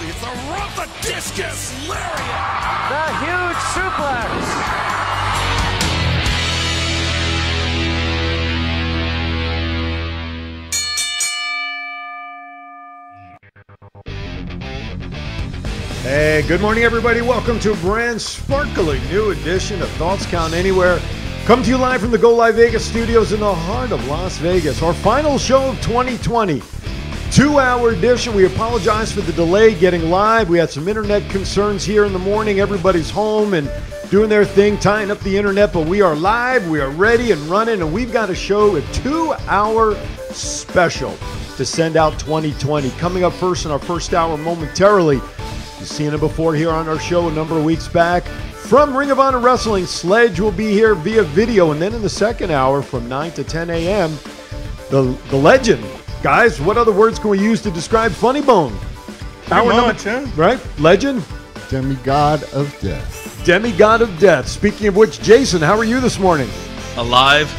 Moxley. It's the rope, the discus, lariat. The huge suplex. Hey, good morning, everybody. Welcome to a brand sparkling new edition of Thoughts Count Anywhere. Come to you live from the Go Live Vegas studios in the heart of Las Vegas. Our final show of 2020. 2-hour edition. We apologize for the delay getting live. We had some internet concerns here in the morning. Everybody's home and doing their thing, tying up the internet, but we are live. We are ready and running, and we've got a show, a 2-hour special to send out 2020. Coming up first in our first hour momentarily. You've seen it before here on our show a number of weeks back. From Ring of Honor Wrestling, Sledge will be here via video. And then in the second hour from 9 to 10 a.m., the legend. Guys, what other words can we use to describe Funnybone? Right? Legend? Demigod of Death. Demigod of Death. Speaking of which, Jason, how are you this morning? Alive.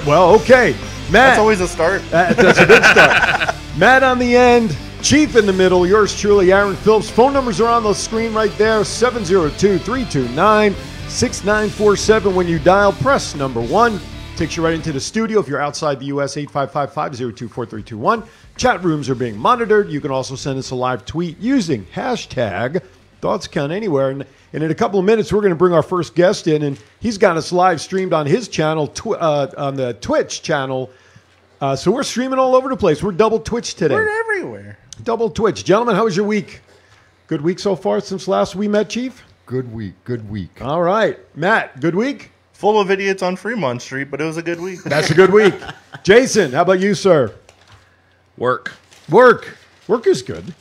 Well, okay. Matt. That's always a start. That's a good start. Matt on the end. Chief in the middle, yours truly, Aaron Phillips. Phone numbers are on the screen right there, 702-329-6947. When you dial, press number 1. Takes you right into the studio. If you're outside the U.S., 855-502-4321. Chat rooms are being monitored. You can also send us a live tweet using hashtag ThoughtsCountAnywhere. And in a couple of minutes, we're going to bring our first guest in, and he's got us live streamed on his channel, on the Twitch channel. So we're streaming all over the place. We're double Twitch today. We're everywhere. Double Twitch. Gentlemen, how was your week? Good week so far since last we met, Chief? Good week. Good week. All right. Matt, good week? Full of idiots on Fremont Street, but it was a good week. That's a good week. Jason, how about you, sir? Work. Work is good.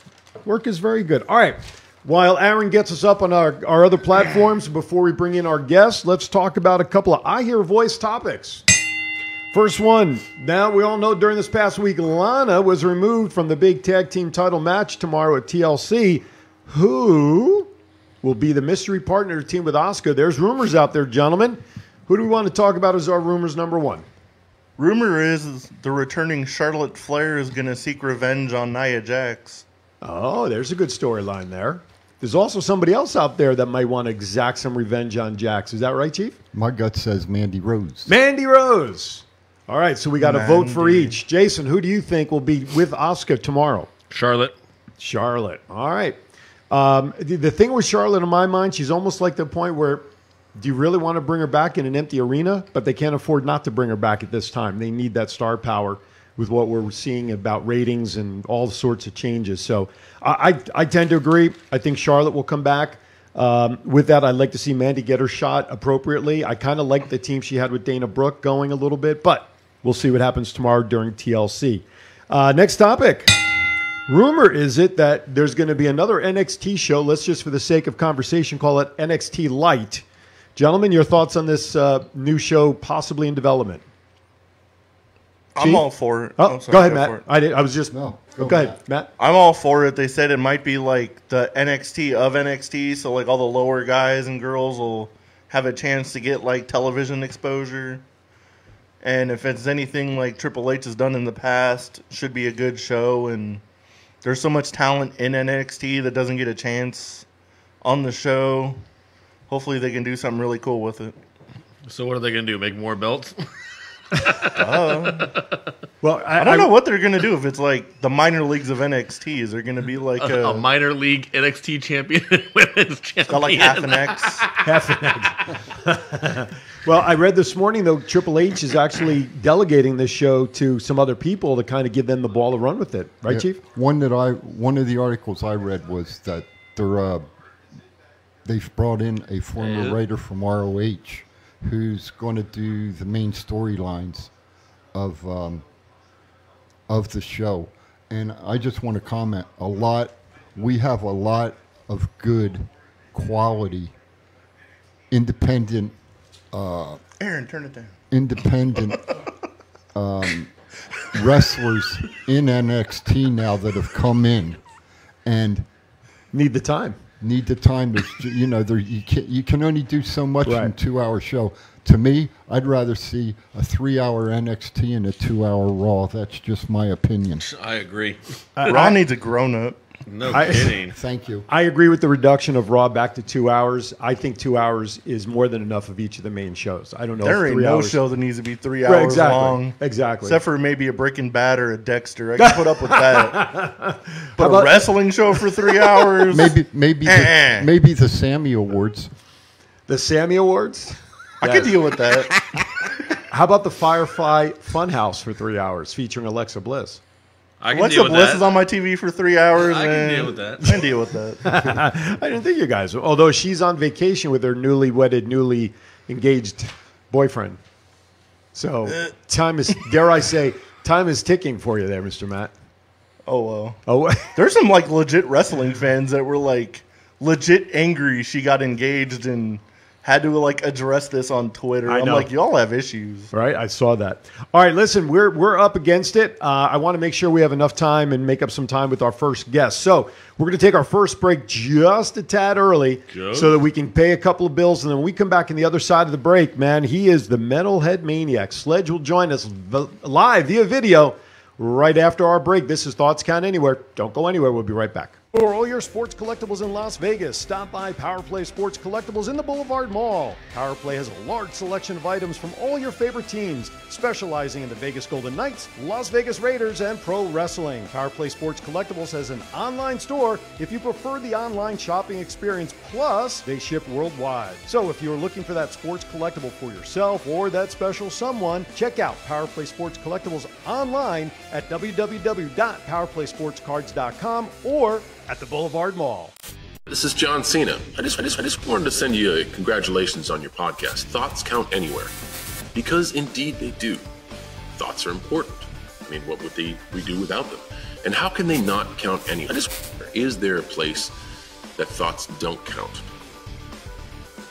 Work is very good. All right. While Aaron gets us up on our other platforms, before we bring in our guests, let's talk about a couple of I Hear Voice topics. First one. Now, we all know during this past week, Lana was removed from the big tag team title match tomorrow at TLC. Who will be the mystery partner to team with Asuka? There's rumors out there, gentlemen. Who do we want to talk about as our rumors number 1? Rumor is the returning Charlotte Flair is going to seek revenge on Nia Jax. Oh, there's a good storyline there. There's also somebody else out there that might want to exact some revenge on Jax. Is that right, Chief? My gut says Mandy Rose. Mandy Rose. All right, so we got a vote for each. Jason, who do you think will be with Asuka tomorrow? Charlotte. All right. The thing with Charlotte, in my mind, she's almost like the point where, do you really want to bring her back in an empty arena? But they can't afford not to bring her back at this time. They need that star power with what we're seeing about ratings and all sorts of changes. So I tend to agree. I think Charlotte will come back. With that, I'd like to see Mandy get her shot appropriately. I kind of like the team she had with Dana Brooke going a little bit, but we'll see what happens tomorrow during TLC. Next topic. Rumor is it that there's going to be another NXT show. Let's just, for the sake of conversation, call it NXT Light. Gentlemen, your thoughts on this new show possibly in development? I'm Chief? all for it. Oh, sorry, go ahead, Matt. I was just... No, go ahead, Matt. I'm all for it. They said it might be like the NXT of NXT, so like all the lower guys and girls will have a chance to get like television exposure. And if it's anything like Triple H has done in the past, should be a good show. And there's so much talent in NXT that doesn't get a chance on the show. Hopefully they can do something really cool with it. So what are they going to do? Make more belts? Well, I don't know what they're going to do if it's like the minor leagues of NXT. Is there going to be like a minor league NXT champion, women's champion? Got like half an X. Half an X. Well, I read this morning, though, Triple H is actually delegating this show to some other people to kind of give them the ball to run with it. Right, Chief? One of the articles I read was that they've brought in a former writer from ROH who's going to do the main storylines of the show. And I just want to comment we have a lot of good quality independent Aaron, turn it down. Independent wrestlers in NXT now that have come in and need the time. You can only do so much in a 2-hour show. To me, I'd rather see a 3-hour NXT and a 2-hour Raw. That's just my opinion. I agree. Raw needs a grown-up. No kidding. Thank you. I agree with the reduction of Raw back to 2 hours. I think 2 hours is more than enough of each of the main shows. I don't know. There if ain't 3 no hours. show that needs to be 3 Right, hours exactly. long. Exactly. Except for maybe a Breaking Bad or a Dexter. I can put up with that. But about- a wrestling show for 3 hours? Maybe the Sammy Awards. The Sammy Awards. I could deal with that. How about the Firefly Funhouse for 3 hours featuring Alexa Bliss? I can Alexa deal with Bliss that. is on my TV for 3 hours. I can and deal with that. I can deal with that. I didn't think you guys, although she's on vacation with her newly wedded, newly engaged boyfriend. So time is, dare I say, time is ticking for you there, Mr. Matt. Oh, well. Oh, There's some like legit wrestling fans that were like legit angry she got engaged and had to like address this on Twitter. I I'm know. like, y'all have issues. right. I saw that. All right, listen, we're up against it. I want to make sure we have enough time and make up some time with our first guest. So we're going to take our first break just a tad early so that we can pay a couple of bills. And then when we come back on the other side of the break, man, he is the Metalhead Maniac. Sledge will join us live via video right after our break. This is Thoughts Count Anywhere. Don't go anywhere. We'll be right back. For all your sports collectibles in Las Vegas, stop by Power Play Sports Collectibles in the Boulevard Mall. Power Play has a large selection of items from all your favorite teams, specializing in the Vegas Golden Knights, Las Vegas Raiders, and pro wrestling. Power Play Sports Collectibles has an online store if you prefer the online shopping experience, plus they ship worldwide. So if you're looking for that sports collectible for yourself or that special someone, check out Power Play Sports Collectibles online at www.powerplaysportscards.com or at the Boulevard Mall. This is John Cena. I just wanted to send you a congratulations on your podcast. Thoughts count anywhere. Because indeed they do. Thoughts are important. I mean, what would we do without them? And how can they not count anywhere? Is there a place that thoughts don't count?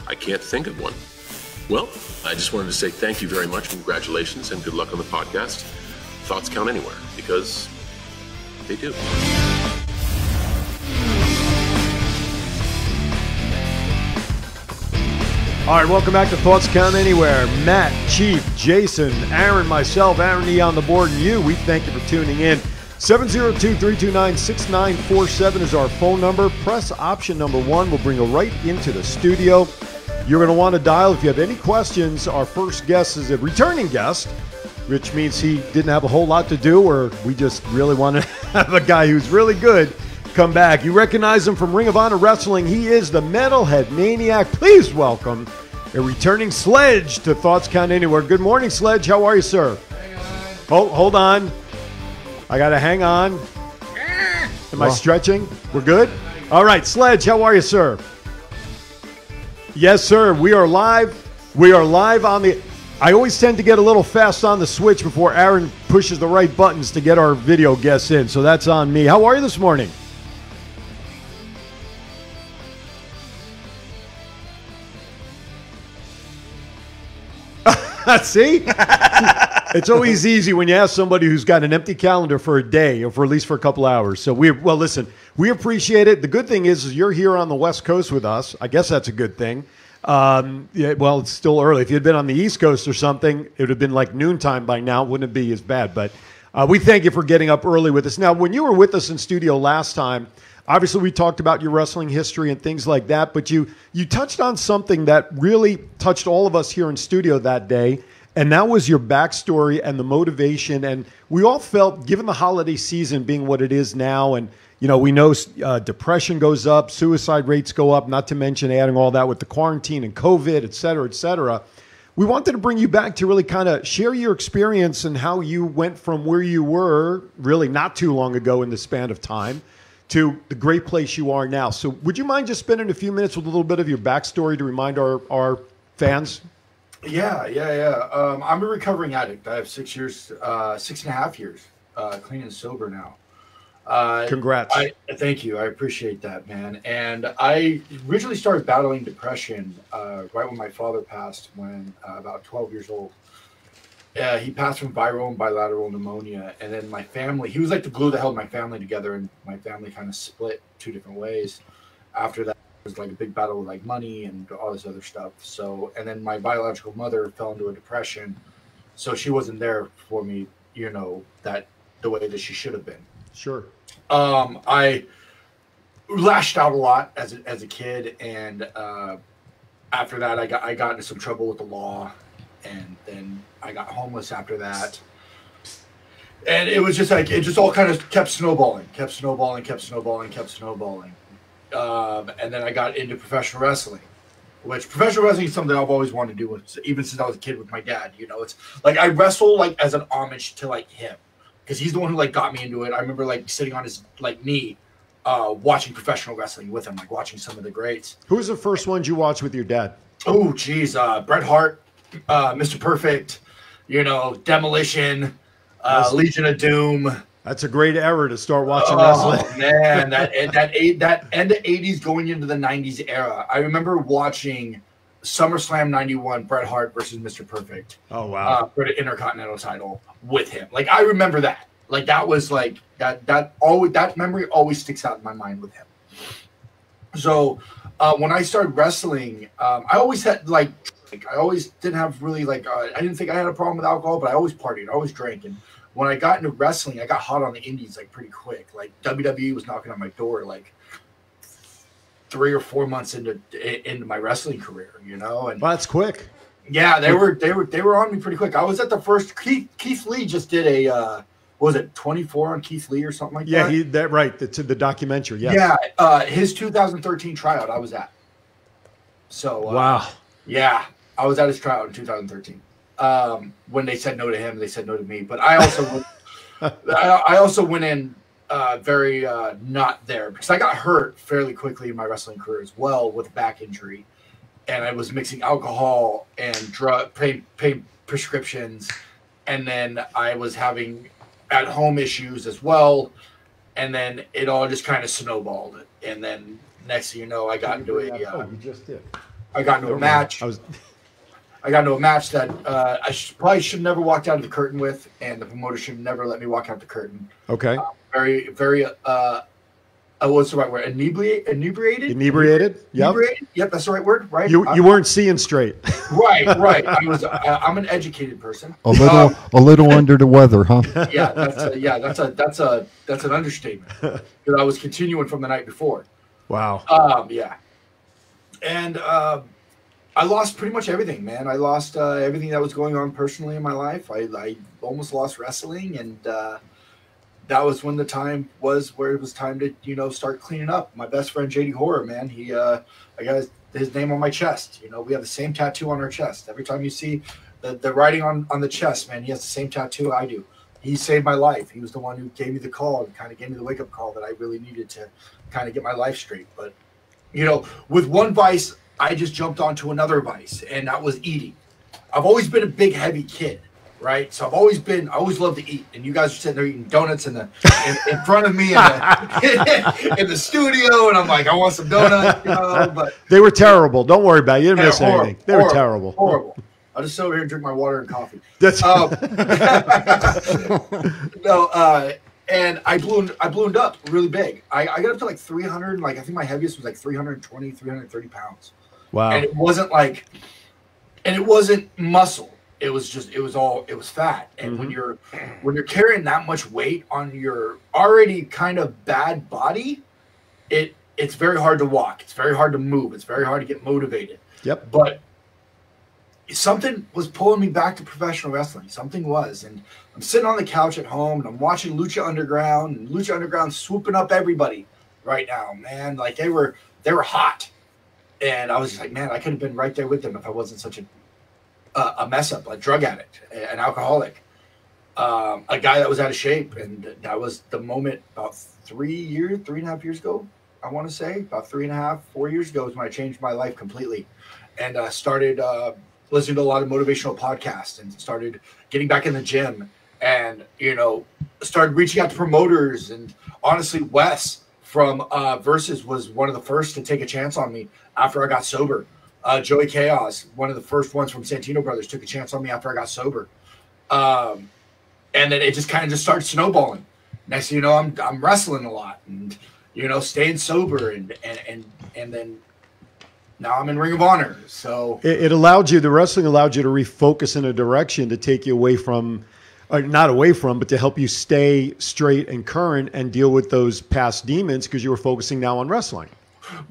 I can't think of one. Well, I just wanted to say thank you very much, congratulations, and good luck on the podcast. Thoughts count anywhere, because they do. All right, welcome back to Thoughts Count Anywhere. Matt, Chief, Jason, Aaron, myself, Aaron E. on the board, and you, we thank you for tuning in. 702-329-6947 is our phone number. Press option number 1. We'll bring you right into the studio. You're going to want to dial if you have any questions. Our first guest is a returning guest, which means he didn't have a whole lot to do, or we just really want to have a guy who's really good come back. You recognize him from Ring of Honor Wrestling. He is the Metalhead Maniac. Please welcome a returning Sledge to Thoughts Count Anywhere. Good morning, Sledge. How are you, sir? Hang on. Hold on. I got to hang on. Am I stretching? We're good? All right, Sledge, how are you, sir? Yes, sir. We are live. We are live on the... I always tend to get a little fast on the switch before Aaron pushes the right buttons to get our video guests in, so that's on me. How are you this morning? See? It's always easy when you ask somebody who's got an empty calendar for a day or for at least for a couple hours. So listen, we appreciate it. The good thing is you're here on the West Coast with us. I guess that's a good thing. Well, it's still early. If you had been on the East Coast or something, it would have been like noontime by now. Wouldn't it be as bad? But we thank you for getting up early with us. Now, when you were with us in studio last time, obviously we talked about your wrestling history and things like that, but you touched on something that really touched all of us here in studio that day, and that was your backstory and the motivation. And we all felt, given the holiday season being what it is now, and we know depression goes up, suicide rates go up, not to mention adding all that with the quarantine and COVID, et cetera, et cetera. We wanted to bring you back to really kind of share your experience and how you went from where you were really not too long ago in the span of time to the great place you are now. So would you mind just spending a few minutes with a little bit of your backstory to remind our fans? Yeah. I'm a recovering addict. I have 6.5 years, clean and sober now. Congrats. Thank you. I appreciate that, man. And I originally started battling depression right when my father passed when about 12 years old. He passed from viral and bilateral pneumonia. And then my family, he was like the glue that held my family together, and my family kind of split two different ways. After that, it was like a big battle with like money and all this other stuff. So, and then my biological mother fell into a depression. So she wasn't there for me, that the way that she should have been. Sure. I lashed out a lot as a kid, and after that, I got into some trouble with the law, and then I got homeless after that. And it was just like, it just all kind of kept snowballing. And then I got into professional wrestling, which professional wrestling is something I've always wanted to do, even since I was a kid with my dad. You know, it's like I wrestle like as an homage to like him, because he's the one who like got me into it. I remember like sitting on his like knee, watching professional wrestling with him, like watching some of the greats. Who was the first ones you watched with your dad? Oh, geez, Bret Hart, Mr. Perfect, you know, Demolition. Legion of Doom. That's a great era to start watching wrestling. Oh man, that end of '80s going into the '90s era. I remember watching SummerSlam '91, Bret Hart versus Mr. Perfect. Oh wow, for the Intercontinental title with him. Like I remember that. Like that was like that memory always sticks out in my mind with him. So when I started wrestling, I always had like I always didn't have really like I didn't think I had a problem with alcohol, but I always partied, I always drank. And when I got into wrestling, I got hot on the indies like pretty quick. Like WWE was knocking on my door like 3 or 4 months into my wrestling career, you know. And well, that's quick. Yeah, they were on me pretty quick. I was at the first. Keith Lee just did a what was it 24 on Keith Lee or something like that? Yeah, that right. The documentary. Yes. Yeah, his 2013 tryout I was at. So wow. Yeah, I was at his tryout in 2013. When they said no to him, they said no to me. But I also I also went in very not there, because I got hurt fairly quickly in my wrestling career as well with a back injury, and I was mixing alcohol and drug pain prescriptions, and then I was having at home issues as well, and then it all just kind of snowballed. And then next thing you know, I got into a I got into a match. I got into a match that I probably should never walked out of the curtain with, and the promoter should never let me walk out the curtain. Okay. Very, what's the right word? Inebriated? Inebriated? Yep. Yep, that's the right word, right? You weren't seeing straight. Right. I'm an educated person. A little under the weather, huh? Yeah, that's an understatement. Because I was continuing from the night before. Wow. Yeah. And I lost pretty much everything, man. I lost everything that was going on personally in my life. I almost lost wrestling, and that was when the time was where it was time to, you know, start cleaning up. My best friend JD Horror, man, I got his name on my chest. You know, we have the same tattoo on our chest. Every time you see the writing on the chest, man, he has the same tattoo I do. He saved my life. He was the one who gave me the call and kind of gave me the wake up call that I really needed to kind of get my life straight. But you know, with one vice, I just jumped onto another vice, and that was eating. I've always been a big, heavy kid, right? So I always loved to eat. And you guys are sitting there eating donuts in front of me in the studio, and I'm like, I want some donuts, you know. But they were terrible. Don't worry about it. You didn't miss anything. They were terrible. Horrible. I'll just sit over here and drink my water and coffee. That's and I ballooned up really big. I got up to like 300. Like I think my heaviest was like 320, 330 pounds. Wow. And it wasn't muscle. It was fat. And when you're carrying that much weight on your already kind of bad body, it's very hard to walk. It's very hard to move. It's very hard to get motivated. Yep. But something was pulling me back to professional wrestling. Something was. And I'm sitting on the couch at home, and I'm watching Lucha Underground, and Lucha Underground swooping up everybody right now, man. Like they were hot. And I was just like, man, I could have been right there with them if I wasn't such a mess up, a drug addict, an alcoholic, a guy that was out of shape. And that was the moment about 3.5 years ago, I want to say, about 3.5, 4 years ago is when I changed my life completely, and started listening to a lot of motivational podcasts, and started getting back in the gym, and, you know, started reaching out to promoters. And honestly, Wes from Versus was one of the first to take a chance on me after I got sober. Joey Chaos, one of the first ones from Santino Brothers, took a chance on me after I got sober. And then it just kind of just started snowballing. Next thing you know, I'm wrestling a lot, and, you know, staying sober, and then now I'm in Ring of Honor. So the wrestling allowed you to refocus in a direction to take you away from not away from, but to help you stay straight and current and deal with those past demons because you were focusing now on wrestling.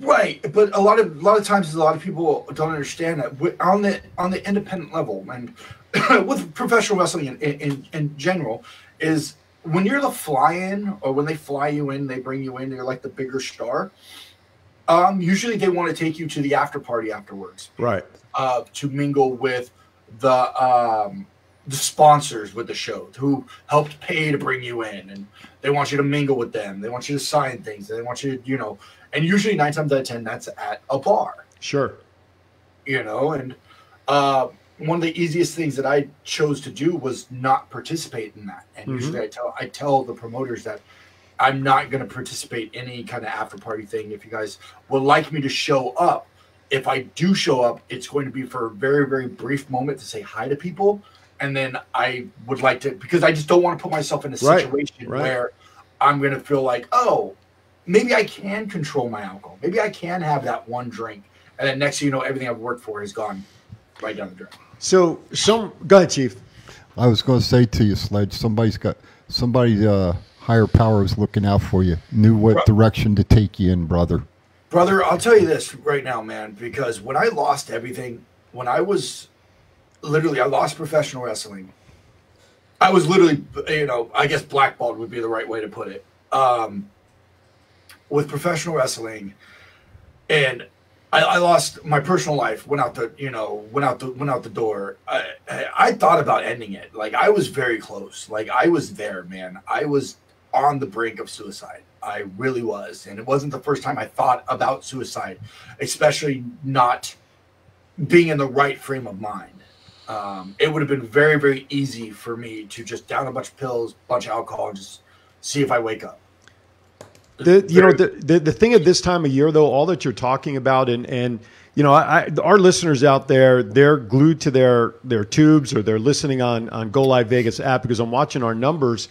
Right, but a lot of times, a lot of people don't understand that on the independent level and with professional wrestling in general is when you're the fly-in or when they fly you in, they bring you in, you're like the bigger star. Usually they want to take you to the after party afterwards, right? To mingle with the sponsors with the show who helped pay to bring you in, and they want you to mingle with them. They want you to sign things. They want you to, and usually 9 times out of 10, that's at a bar. Sure. And one of the easiest things that I chose to do was not participate in that. And usually I tell the promoters that I'm not going to participate in any kind of after party thing. If you guys would like me to show up, if I do show up, it's going to be for a very, very brief moment to say hi to people. And then I would like to, because I just don't want to put myself in a situation where I'm going to feel like, oh, maybe I can control my alcohol. Maybe I can have that one drink. And then next thing you know, everything I've worked for is gone right down the drain. So go ahead, Chief. I was going to say to you, Sledge, somebody higher power is looking out for you. Knew what direction to take you in, brother. Brother, I'll tell you this right now, man, because when I lost everything, when I was I lost professional wrestling. I was literally, I guess blackballed would be the right way to put it. With professional wrestling, and I lost my personal life. Went out the door. I thought about ending it. Like I was very close. Like I was there, man. I was on the brink of suicide. I really was, and it wasn't the first time I thought about suicide, especially not being in the right frame of mind. It would have been very, very easy for me to just down a bunch of pills, bunch of alcohol, and just see if I wake up. The thing at this time of year, though, all that you're talking about, and our listeners out there, they're glued to their tubes or they're listening on Go Live Vegas app because I'm watching our numbers.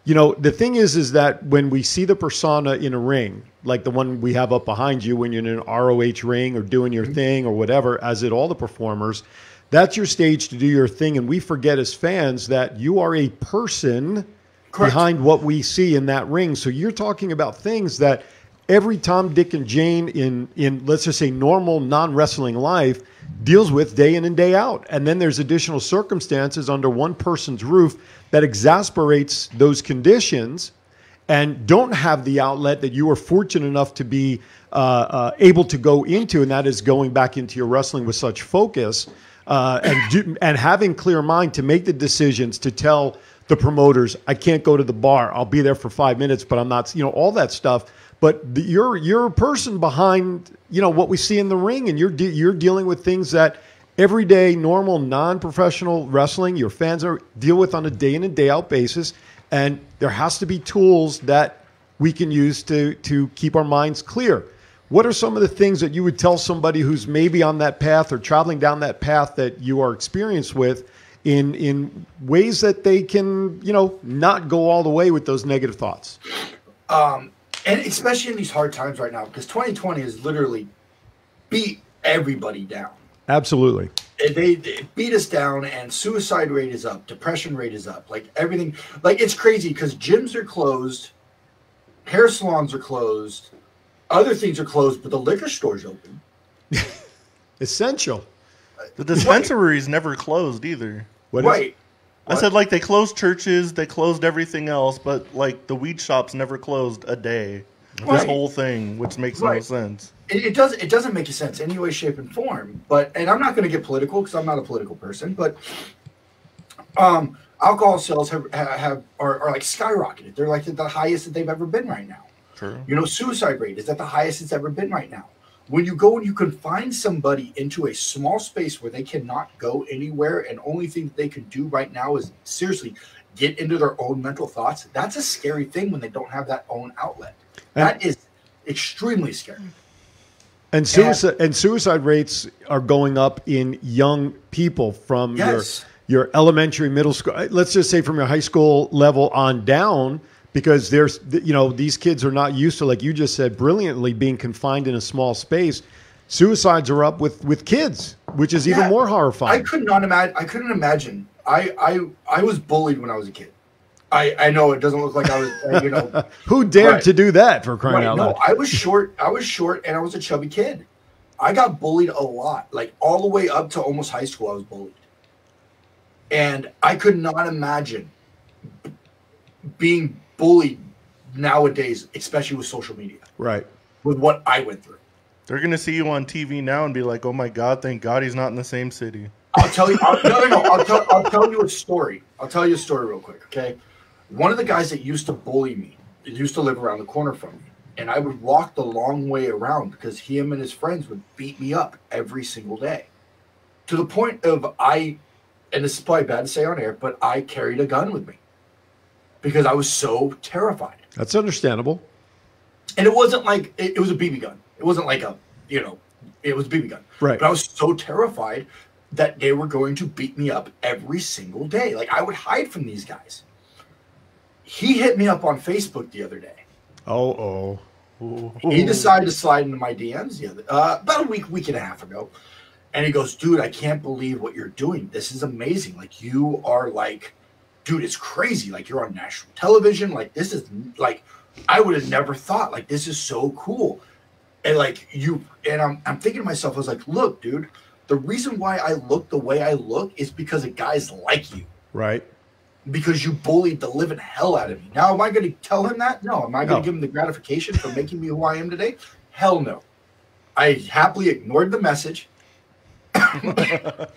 The thing is that when we see the persona in a ring, like the one we have up behind you when you're in an ROH ring or doing your thing or whatever, as did all the performers, that's your stage to do your thing. And we forget as fans that you are a person behind what we see in that ring. So you're talking about things that every Tom, Dick, and Jane in let's just say normal non-wrestling life deals with day in and day out. And then there's additional circumstances under one person's roof that exasperates those conditions and don't have the outlet that you were fortunate enough to be able to go into, and that is going back into your wrestling with such focus and having clear mind to make the decisions to tell the promoters, I can't go to the bar. I'll be there for 5 minutes, but I'm not, all that stuff. But you're a person behind, what we see in the ring, and you're dealing with things that everyday, normal, non-professional wrestling your fans deal with on a day in and day out basis. And there has to be tools that we can use to keep our minds clear. What are some of the things that you would tell somebody who's maybe on that path or traveling down that path that you are experienced with in ways that they can, not go all the way with those negative thoughts? And especially in these hard times right now, because 2020 has literally beat everybody down. Absolutely. They beat us down, and suicide rate is up, depression rate is up, like everything. Like it's crazy because gyms are closed, hair salons are closed, other things are closed, but the liquor store's open. Essential. The dispensaries never closed either. Right. I said, like, they closed churches, they closed everything else, but, like, the weed shops never closed a day. This whole thing, which makes no sense. It doesn't make sense any way, shape, and form. And I'm not going to get political because I'm not a political person, but alcohol sales are like skyrocketed. They're like the highest that they've ever been right now. True. Suicide rate is at the highest it's ever been right now. When you go and you confine somebody into a small space where they cannot go anywhere and only thing that they can do right now is seriously get into their own mental thoughts, that's a scary thing when they don't have that own outlet. That is extremely scary. And suicide rates are going up in young people from your elementary, middle school. Let's just say from your high school level on down, because there's, these kids are not used to, like you just said, brilliantly being confined in a small space. Suicides are up with kids, which is even more horrifying. I couldn't imagine I was bullied when I was a kid. I know it doesn't look like I was, Who dared to do that, for crying out loud? No, I was short, and I was a chubby kid. I got bullied a lot, like all the way up to almost high school. I was bullied, and I could not imagine being bullied nowadays, especially with social media. Right. With what I went through. They're gonna see you on TV now and be like, "Oh my God, thank God he's not in the same city." I'll tell you. I'll tell you a story. I'll tell you a story real quick. Okay. One of the guys that used to bully me, used to live around the corner from me, and I would walk the long way around because him and his friends would beat me up every single day, to the point of and this is probably bad to say on air, but I carried a gun with me because I was so terrified. That's understandable. And it wasn't like it was a BB gun. It wasn't like it was a BB gun. Right. But I was so terrified that they were going to beat me up every single day. Like I would hide from these guys. He hit me up on Facebook the other day. Oh. He decided to slide into my DMs about a week and a half ago. And he goes, "Dude, I can't believe what you're doing. This is amazing. Like you are like, dude, it's crazy. Like you're on national television. Like this is like, I would have never thought, like, this is so cool." And like I'm thinking to myself, I was like, "Look, dude, the reason why I look the way I look is because of guys like you. Right. Because you bullied the living hell out of me. Now, am I going to tell him that? No. Am I going to give him the gratification for making me who I am today? Hell no. I happily ignored the message.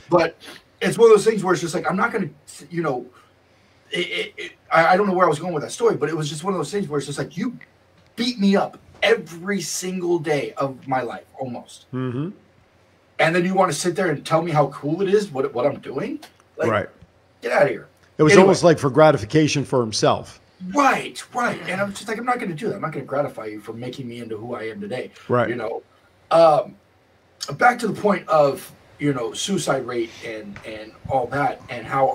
But it's one of those things where it's just like, I'm not going to, I don't know where I was going with that story, but it was just one of those things where it's just like, you beat me up every single day of my life, almost. Mm-hmm. And then you want to sit there and tell me how cool it is, what I'm doing? Like, right. Get out of here. It was almost like for gratification for himself. Right. And I'm just like, I'm not going to do that. I'm not going to gratify you for making me into who I am today. Right. Back to the point of, suicide rate and all that, and how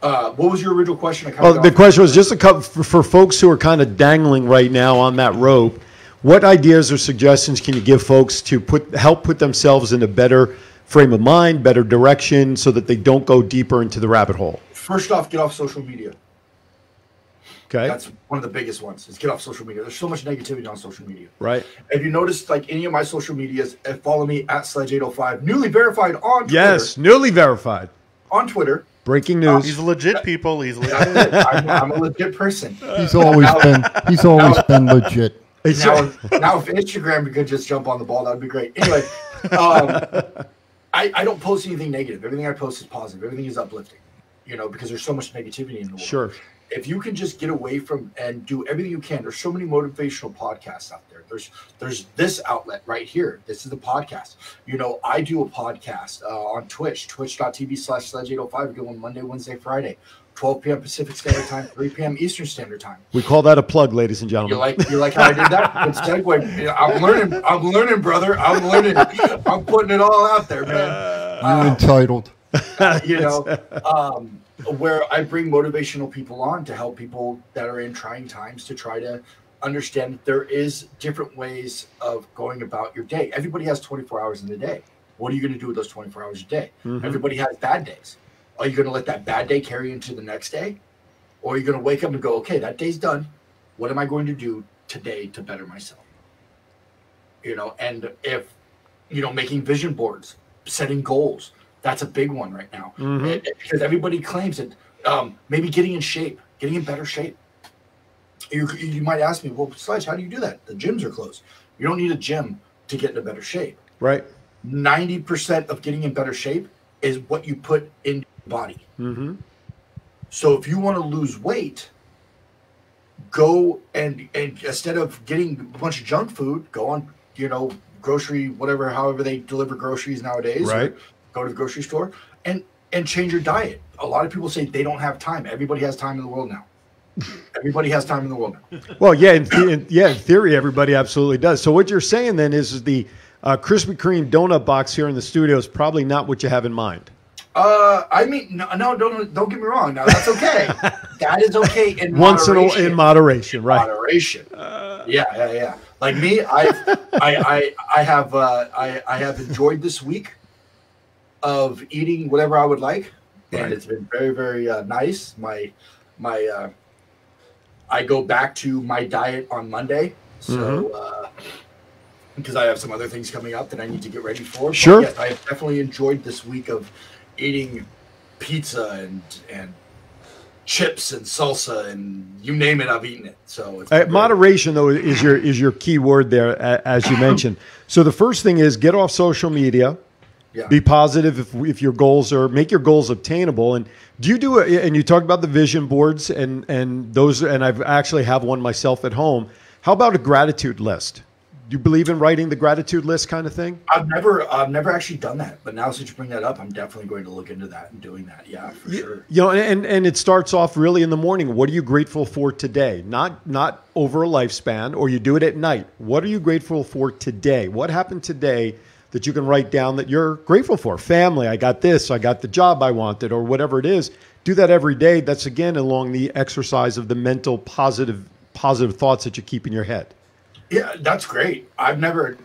what was your original question? The question was just for folks who are kind of dangling right now on that rope. What ideas or suggestions can you give folks to help put themselves in a better frame of mind, better direction, so that they don't go deeper into the rabbit hole? First off, get off social media. Okay. That's one of the biggest ones, is get off social media. There's so much negativity on social media. Right. If you noticed, like any of my social medias, follow me at Sledge805, newly verified on Twitter. Yes, newly verified. On Twitter. Breaking news. He's legit, people. He's legit. I'm a legit person. He's always been legit. Now, if Instagram could just jump on the ball, that would be great. Anyway, I don't post anything negative. Everything I post is positive. Everything is uplifting, because there's so much negativity in the world. Sure. If you can just get away from and do everything you can, there's so many motivational podcasts out there. There's this outlet right here. This is the podcast. I do a podcast on Twitch, twitch.tv/Sledge805. We go on Monday, Wednesday, Friday, 12 p.m. Pacific Standard Time, 3 p.m. Eastern Standard Time. We call that a plug, ladies and gentlemen. You like how I did that? Good segue. I'm learning, brother. I'm learning. I'm putting it all out there, man. You're entitled. Where I bring motivational people on to help people that are in trying times to try to understand that there is different ways of going about your day. Everybody has 24 hours in the day. What are you going to do with those 24 hours a day? Mm-hmm. Everybody has bad days. Are you going to let that bad day carry into the next day? Or are you going to wake up and go, okay, that day's done. What am I going to do today to better myself? And if, making vision boards, setting goals, that's a big one right now. Mm-hmm. Because everybody claims it. Maybe getting in shape, getting in better shape. You might ask me, well, Sledge, how do you do that? The gyms are closed. You don't need a gym to get into better shape. Right. 90% of getting in better shape is what you put in your body. Mm-hmm. So if you want to lose weight, go and instead of getting a bunch of junk food, go on, grocery, whatever, however they deliver groceries nowadays. Right. Go to the grocery store and change your diet. A lot of people say they don't have time. Everybody has time in the world now. Everybody has time in the world now. Well, yeah, in theory, everybody absolutely does. So what you're saying then is the Krispy Kreme donut box here in the studio is probably not what you have in mind. I mean, no, don't get me wrong. Now that's okay. That is okay in once moderation. in moderation, right? Moderation. Yeah. Like me, I have enjoyed this week of eating whatever I would like, and it's been very, very nice. I go back to my diet on Monday, so because I have some other things coming up that I need to get ready for. Sure. But yes, I have definitely enjoyed this week of eating pizza and chips and salsa and you name it, I've eaten it. So it's moderation though is your key word there, as you mentioned. So the first thing is get off social media. Yeah. Be positive if your goals make your goals obtainable. And do you do it? And you talk about the vision boards and those, and I've actually have one myself at home. How about a gratitude list? Do you believe in writing the gratitude list kind of thing? I've never actually done that, but now since you bring that up, I'm definitely going to look into that and doing that. Yeah, for sure. You know, and it starts off really in the morning. What are you grateful for today? Not over a lifespan, or you do it at night. What are you grateful for today? What happened today that you can write down that you're grateful for? Family, I got this, I got the job I wanted, or whatever it is. Do that every day. That's again along the exercise of the mental positive thoughts that you keep in your head. Yeah, that's great. I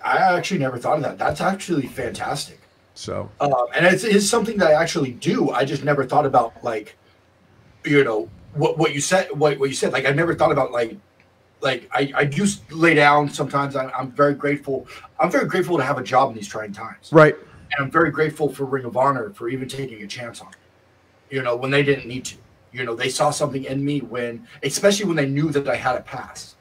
actually never thought of that. That's actually fantastic. So, and it's something that I actually do. I just never thought about, like, you know, what you said. What you said. Like, I never thought about like I do lay down sometimes. I'm very grateful. I'm very grateful to have a job in these trying times. Right. And I'm very grateful for Ring of Honor for even taking a chance on it. You know, when they didn't need to. You know, they saw something in me especially when they knew that I had a past.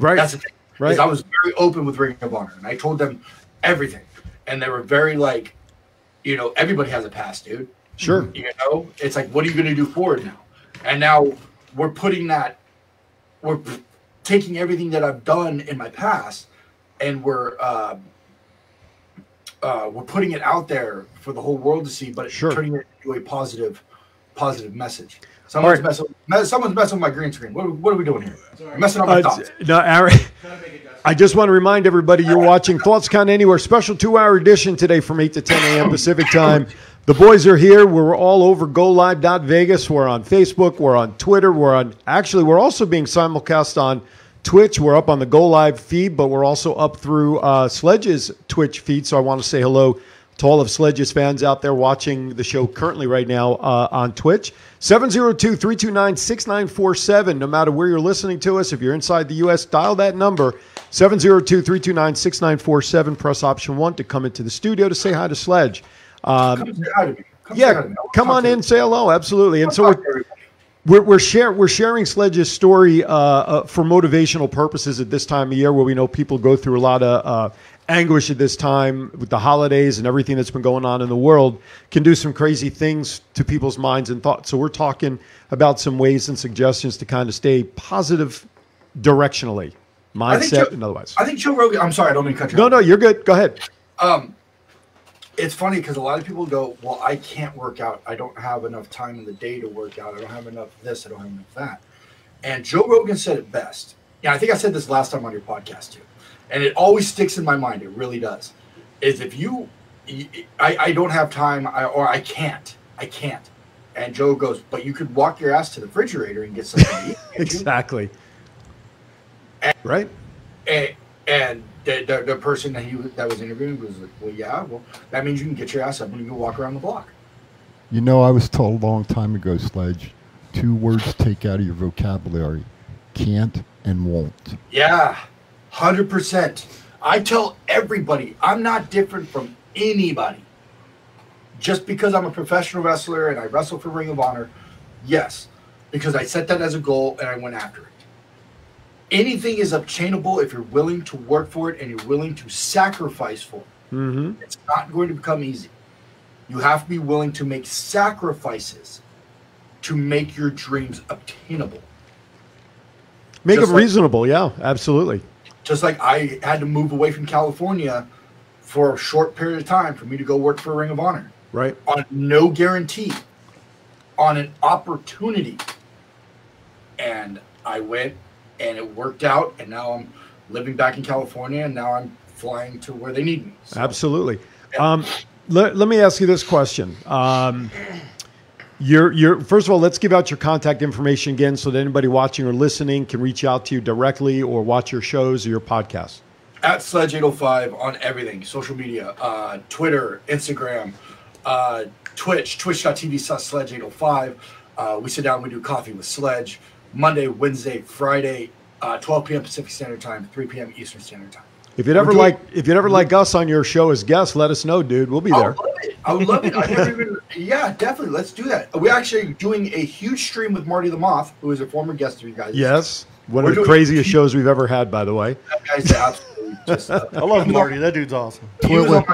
Right. That's the thing. Right. I was very open with Ring of Honor, and I told them everything, and they were very like, you know, everybody has a past, dude. Sure. You know, it's like, what are you going to do forward now? And now we're taking everything that I've done in my past, and we're putting it out there for the whole world to see, but turning it into a positive message. Someone's messing with my green screen. What are we doing here? Messing up my thoughts. No, Aaron, I just want to remind everybody you're watching Thoughts Count Anywhere, special 2-hour edition today from 8 to 10 a.m. Pacific time. The boys are here. We're all over GoLive.Vegas. We're on Facebook. We're on Twitter. We're also being simulcast on Twitch. We're up on the GoLive feed, but we're also up through Sledge's Twitch feed. So I want to say hello to all of Sledge's fans out there watching the show currently right now on Twitch. 702-329-6947. No matter where you're listening to us, if you're inside the U.S., dial that number, 702-329-6947. Press option 1 to come into the studio to say hi to Sledge. Come say hi to me. Come on in, say hello. Absolutely. And so we're sharing Sledge's story for motivational purposes at this time of year, where we know people go through a lot of anguish at this time with the holidays and everything that's been going on in the world, can do some crazy things to people's minds and thoughts. So we're talking about some ways and suggestions to kind of stay positive directionally, mindset and otherwise. I think Joe Rogan, I'm sorry, I don't mean to cut you off. No, you're good. Go ahead. It's funny because a lot of people go, well, I can't work out. I don't have enough time in the day to work out. I don't have enough of this. I don't have enough of that. And Joe Rogan said it best. Yeah, I think I said this last time on your podcast too. And it always sticks in my mind. It really does. Is if I don't have time or I can't. And Joe goes, but you could walk your ass to the refrigerator and get something to eat. Exactly. Right. And the person that was interviewing was like, well, yeah, well, that means you can get your ass up and you can walk around the block. You know, I was told a long time ago, Sledge, 2 words take out of your vocabulary: can't and won't. Yeah, 100%. I tell everybody I'm not different from anybody. Just because I'm a professional wrestler and I wrestle for Ring of Honor, yes, because I set that as a goal and I went after it. Anything is obtainable if you're willing to work for it and you're willing to sacrifice for it. Mm-hmm. It's not going to become easy. You have to be willing to make sacrifices to make your dreams obtainable. Make them reasonable, yeah, absolutely. Just like I had to move away from California for a short period of time for me to go work for Ring of Honor. Right. On no guarantee, on an opportunity. And I went, and it worked out, and now I'm living back in California, and now I'm flying to where they need me. So, absolutely. Yeah. Let me ask you this question. You're first of all, let's give out your contact information again so that anybody watching or listening can reach out to you directly or watch your shows or your podcasts. At Sledge805 on everything, social media, Twitter, Instagram, twitch.tv/Sledge805. We sit down, we do coffee with Sledge Monday, Wednesday, Friday, 12 p.m. Pacific Standard Time, 3 p.m. Eastern Standard Time. If you'd ever like us on your show as guests, let us know, dude. We'll be there. I would love it. Yeah, definitely. Let's do that. We're actually doing a huge stream with Marty the Moth, who is a former guest of you guys. Yes. One of the craziest shows we've ever had, by the way. That guy's absolutely just... I love Marty. That dude's awesome. Toilet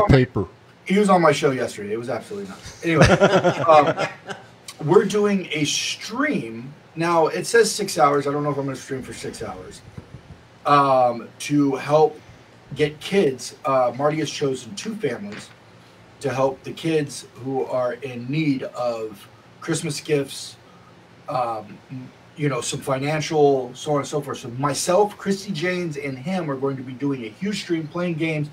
paper. He was on my show yesterday. It was absolutely nuts. Anyway, we're doing a stream. Now, it says 6 hours. I don't know if I'm going to stream for 6 hours. To help get kids. Marty has chosen 2 families to help the kids who are in need of Christmas gifts, some financial, so on and so forth. So myself, Christy Janes, and him are going to be doing a huge stream, playing games.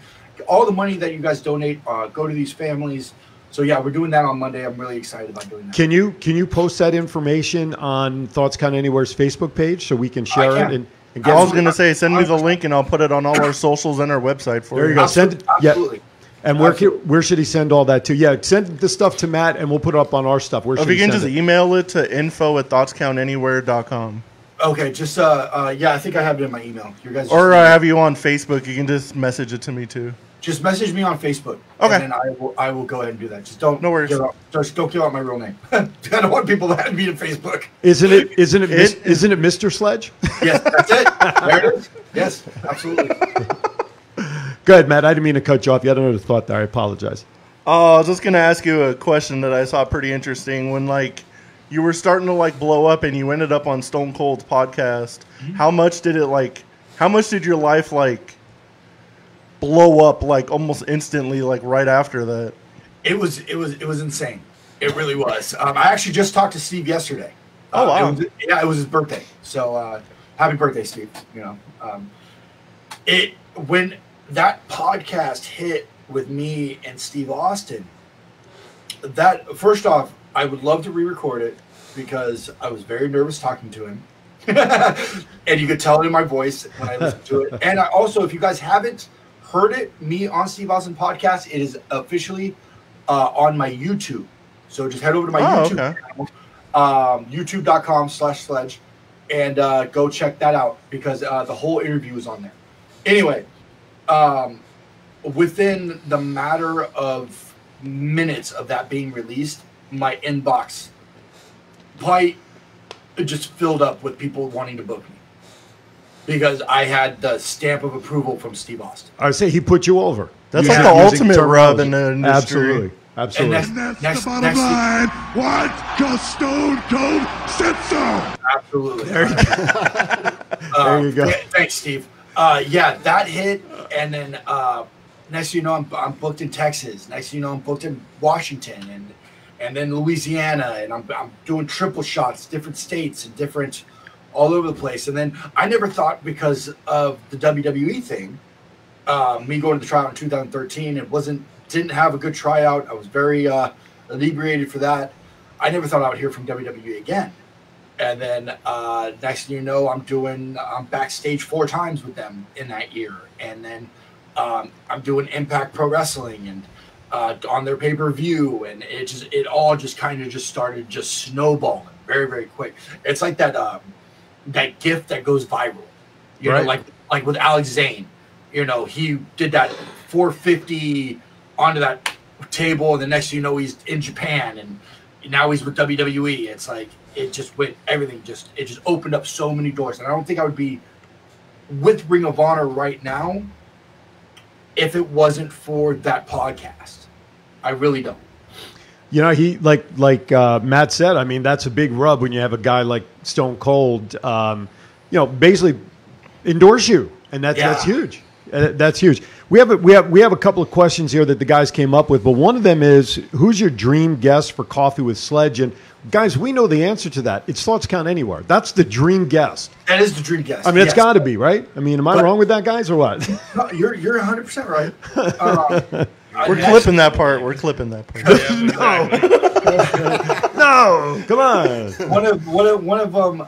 All the money that you guys donate go to these families. So yeah, we're doing that on Monday. I'm really excited about doing that. Can you post that information on Thoughts Count Anywhere's Facebook page so we can share it? And I was going to say, send me the link and I'll put it on all our socials and our website for you. There you go. Absolutely. And where should he send all that to? Yeah, send the stuff to Matt and we'll put it up on our stuff. Where should if you can just email it to info@thoughtskountanywhere.com. Okay, just I think I have it in my email. Your guys, or I have you on Facebook. You can just message it to me too. Just message me on Facebook. Okay. And then I will go ahead and do that. Just don't. No worries. Don't give out my real name. I don't want people to add me to Facebook. Isn't it Mr. Sledge? Yes, that's it. There it is. Yes, absolutely. Go ahead, Matt. I didn't mean to cut you off. You had another thought there. I apologize. I was just gonna ask you a question that I saw pretty interesting when you were starting to blow up and you ended up on Stone Cold's podcast. Mm-hmm. How much did your life blow up almost instantly right after that? It was insane. It really was. I actually just talked to Steve yesterday. Oh wow. It was his birthday. So happy birthday, Steve. When that podcast hit with me and Steve Austin, that first off, I would love to re-record it because I was very nervous talking to him. And you could tell it in my voice when I listened to it. And also, if you guys haven't heard it, me on Steve Austin podcast, it is officially on my YouTube. So just head over to my YouTube channel, youtube.com/Sledge, and go check that out because the whole interview is on there. Anyway, within the matter of minutes of that being released, my inbox just filled up with people wanting to book me because I had the stamp of approval from Steve Austin. I would say he put you over. That's the ultimate rub in the industry. Absolutely. And that's the bottom line. What? Because Stone Cold said so. Absolutely. There you go. Thanks, Steve. That hit, and then next thing you know, I'm booked in Texas. Next thing you know, I'm booked in Washington, and then Louisiana, and I'm doing triple shots, different states and different all over the place. And then I never thought, because of the WWE thing, me going to the tryout in 2013, didn't have a good tryout. I was very inebriated for that. I never thought I would hear from WWE again. And then next thing you know, I'm backstage 4 times with them in that year. And then I'm doing Impact Pro Wrestling and on their pay-per-view, and it all just kind of just started just snowballing very, very quick. It's like that gift that goes viral, you know, like with Alex Zane. He did that 450 onto that table, and the next thing you know, he's in Japan, and now he's with WWE. It's like it just went everything. It just opened up so many doors, and I don't think I would be with Ring of Honor right now if it wasn't for that podcast. I really don't. He like Matt said. I mean, that's a big rub when you have a guy like Stone Cold, basically endorse you, and that's huge. That's huge. We have a couple of questions here that the guys came up with, but one of them is, who's your dream guest for Coffee with Sledge? And guys, we know the answer to that. It's Thoughts Count Anywhere. That's the dream guest. That is the dream guest. I mean, it's got to be, right? I mean, am I wrong with that, guys, or what? No, you're 100% right. We're clipping that part. No, come on. One of them,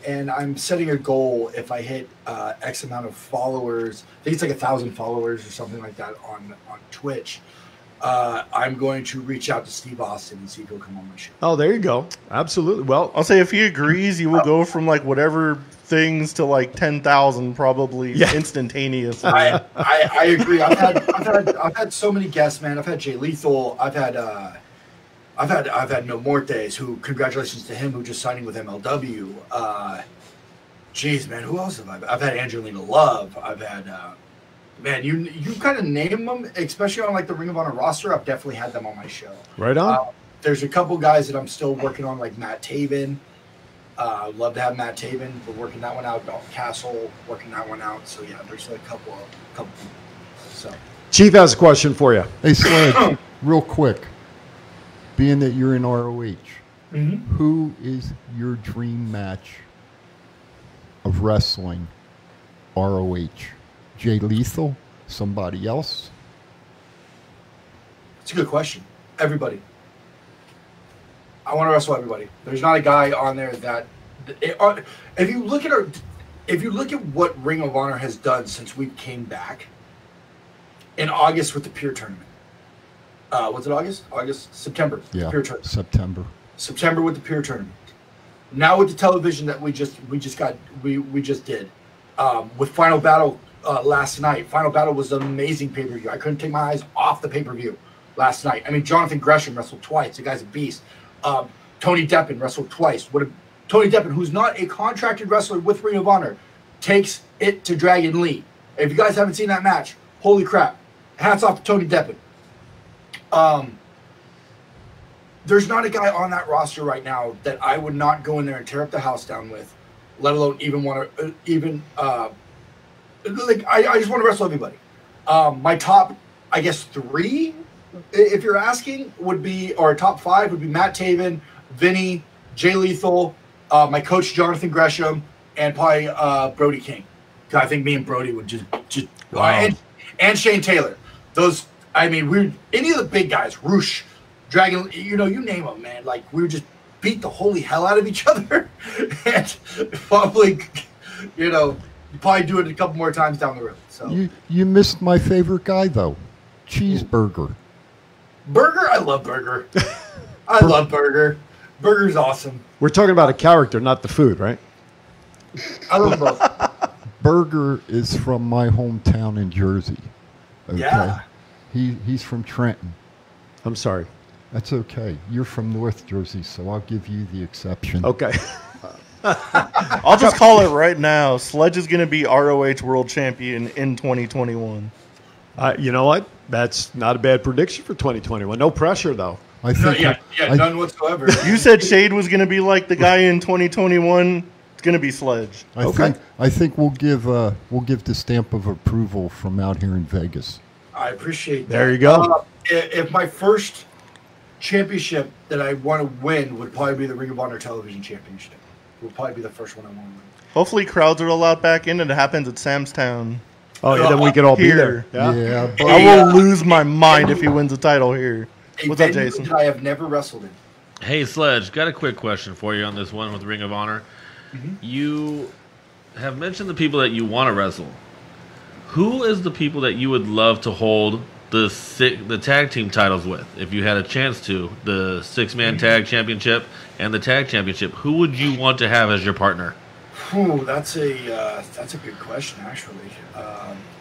and I'm setting a goal. If I hit X amount of followers, I think it's like 1,000 followers or something like that on Twitch. I'm going to reach out to Steve Austin and see if he'll come on my show. Oh, there you go. Absolutely. Well, I'll say if he agrees, you will go from like whatever things to like 10,000 probably instantaneously. I agree. I've had so many guests, man. I've had Jay Lethal. I've had Mil Mortes, who, congratulations to him, who just signing with MLW. Geez, man, who else have I? I've had Angelina Love. I've had, man, you kind of name them, especially on like the Ring of Honor roster. I've definitely had them on my show. Right on. There's a couple guys that I'm still working on, like Matt Taven. Love to have Matt Taven. We're working that one out. Dalton Castle, working that one out. So yeah, there's a couple people. So Chief has a question for you. Hey, Sledge, real quick. Being that you're in ROH, who is your dream match of wrestling? ROH, Jay Lethal, somebody else? It's a good question. Everybody. I want to wrestle everybody. There's not a guy on there that if you look at what Ring of Honor has done since we came back in August with the Pure Tournament. Was it August? September. Yeah, Pure Tournament. September with the Pure Tournament. Now with the television that we just did. With Final Battle last night. Final Battle was an amazing pay-per-view. I couldn't take my eyes off the pay-per-view last night. I mean, Jonathan Gresham wrestled twice. The guy's a beast. Tony Deppen wrestled twice. Tony Deppen, who's not a contracted wrestler with Ring of Honor, takes it to Dragon Lee. If you guys haven't seen that match, holy crap. Hats off to Tony Deppen. There's not a guy on that roster right now that I would not go in there and tear up the house down with, let alone even want to I just want to wrestle everybody. My top, I guess, 3, if you're asking, would be, or top 5 would be Matt Taven, Vinny, Jay Lethal, my coach Jonathan Gresham, and probably Brody King. I think me and Brody would just wow. And Shane Taylor. Those, I mean, any of the big guys, Roosh, Dragon, you name them, man. Like, we would just beat the holy hell out of each other, and probably, probably do it a couple more times down the road. So you missed my favorite guy though, Cheeseburger. Burger, I love Burger. I love Burger. Burger's awesome. We're talking about a character, not the food, right? I love both. Burger is from my hometown in Jersey. Okay? Yeah. He's from Trenton. I'm sorry. That's okay. You're from North Jersey, so I'll give you the exception. Okay. I'll just call it right now. Sledge is going to be ROH World Champion in 2021. You know what? That's not a bad prediction for 2021. No pressure, though. I think none whatsoever. You said Shade was going to be like the guy in 2021. It's going to be Sledge. I think we'll give the stamp of approval from out here in Vegas. I appreciate that. There you go. If my first championship that I want to win would probably be the Ring of Honor Television Championship. Would probably be the first one I want to win. Hopefully crowds are allowed back in and it happens at Samstown. Oh, yeah, then we can all be there. Yeah. I will lose my mind if he wins the title here. What's up, Jason? That I have never wrestled in. Hey, Sledge, got a quick question for you on this one with Ring of Honor. Mm-hmm. You have mentioned the people that you want to wrestle. Who is the people that you would love to hold the tag team titles with, if you had a chance to? The 6-man tag championship and the tag championship. Who would you want to have as your partner? Ooh, that's a good question, actually.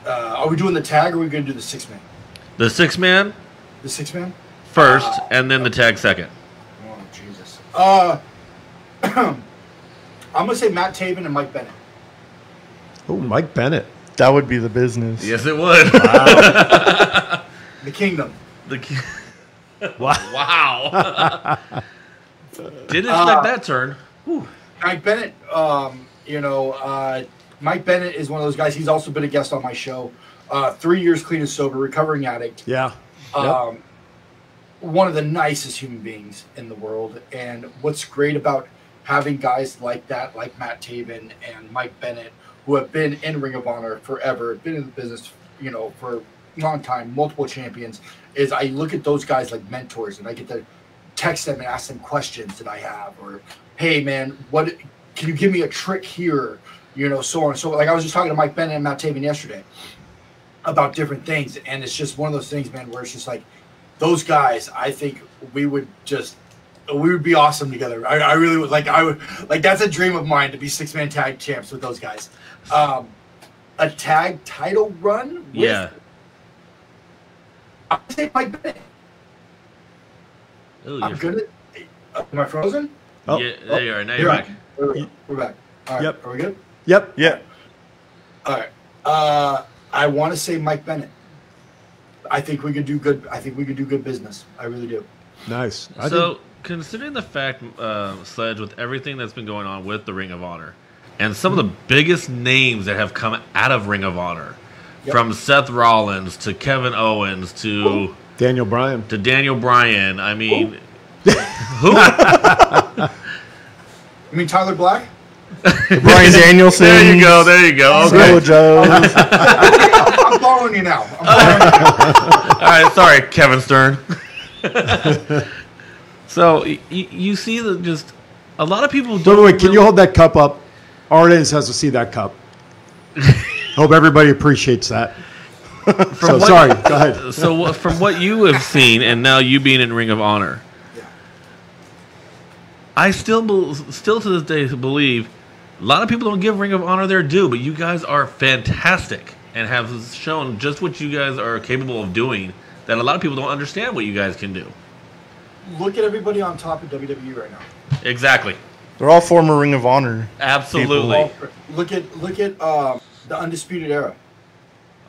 Are we doing the tag, or are we going to do the 6-man? The 6-man? The 6-man? First, and then the tag second. Oh, Jesus. I'm going to say Matt Taven and Mike Bennett. Oh, Mike Bennett. That would be the business. Yes, it would. Wow. The Kingdom. Wow. Didn't expect that turn. Whew. Mike Bennett, Mike Bennett is one of those guys. He's also been a guest on my show. 3 years clean and sober, recovering addict. Yeah. One of the nicest human beings in the world. And what's great about having guys like that, like Matt Taven and Mike Bennett, who have been in Ring of Honor forever, been in the business, for a long time, multiple champions, is I look at those guys like mentors, and I get to text them and ask them questions that I have, or, hey man, what can you give me a trick here? So on and so. Like I was just talking to Mike Bennett and Matt Taven yesterday about different things, and it's just one of those things, man, where it's just like, those guys, I think we would be awesome together. I really would like that's a dream of mine to be 6-man tag champs with those guys. A tag title run? Yeah. I'd say Mike Bennett. Ooh, I'm gonna. Am I frozen? Oh. Yeah, there you are. Now you're back. We're back. All right. Yep. Are we good? Yep. Yeah. All right. I want to say Mike Bennett. I think we could do good. I think we could do good business. I really do. Nice. Considering the fact, Sledge, with everything that's been going on with the Ring of Honor, and some of the biggest names that have come out of Ring of Honor, from Seth Rollins to Kevin Owens to Daniel Bryan. I mean, who? You mean Tyler Black? Brian Danielson. There you go. Okay. Joe. I'm following you now. All right, sorry, Kevin Stern. So you see that just a lot of people don't. Wait, can you hold that cup up? Our audience has to see that cup. Hope everybody appreciates that. Sorry, go ahead. So from what you have seen, and now you being in Ring of Honor, I still to this day believe a lot of people don't give Ring of Honor their due, but you guys are fantastic and have shown just what you guys are capable of doing that a lot of people don't understand what you guys can do. Look at everybody on top of WWE right now. Exactly. They're all former Ring of Honor. Absolutely. Look at the Undisputed Era.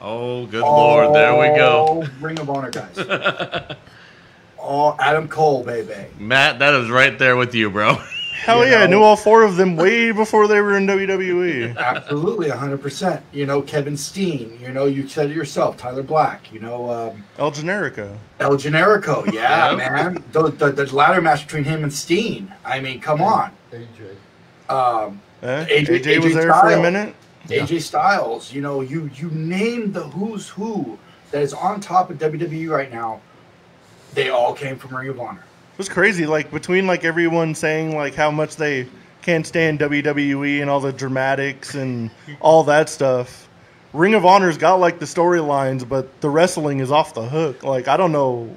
Oh, good Lord. There we go. Ring of Honor guys. Adam Cole, baby. Matt, that is right there with you, bro. Hell yeah, I knew all 4 of them way before they were in WWE. Absolutely, 100%. You know, Kevin Steen. You know, you said it yourself. Tyler Black. You know, El Generico. Yeah, man. The ladder match between him and Steen. I mean, come on. AJ. AJ was there for a minute. AJ Styles. You know, you name the who's who that is on top of WWE right now. They all came from Ring of Honor. It was crazy, like, between, like, everyone saying, like, how much they can't stand WWE and all the dramatics and all that stuff. Ring of Honor's got, like, the storylines, but the wrestling is off the hook. Like, I don't know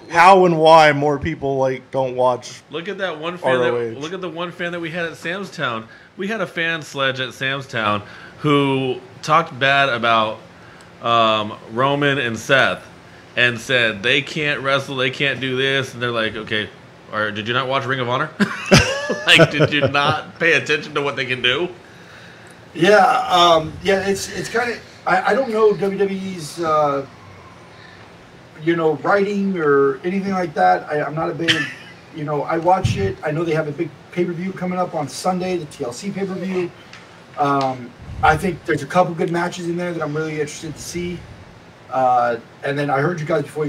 how and why more people, like, don't watch Look at that one fan. ROH. Look at the one fan that we had at Sam's Town. We had a fan, Sledge, at Sam's Town who talked bad about Roman and Seth. And said they can't wrestle, they can't do this, and they're like, okay, or did you not watch Ring of Honor? Like, did you not pay attention to what they can do? Yeah, it's kind of I don't know WWE's writing or anything like that. I'm not a big I watch it. I know they have a big pay-per-view coming up on Sunday, the TLC pay-per-view. I think there's a couple good matches in there that I'm really interested to see. And then I heard you guys when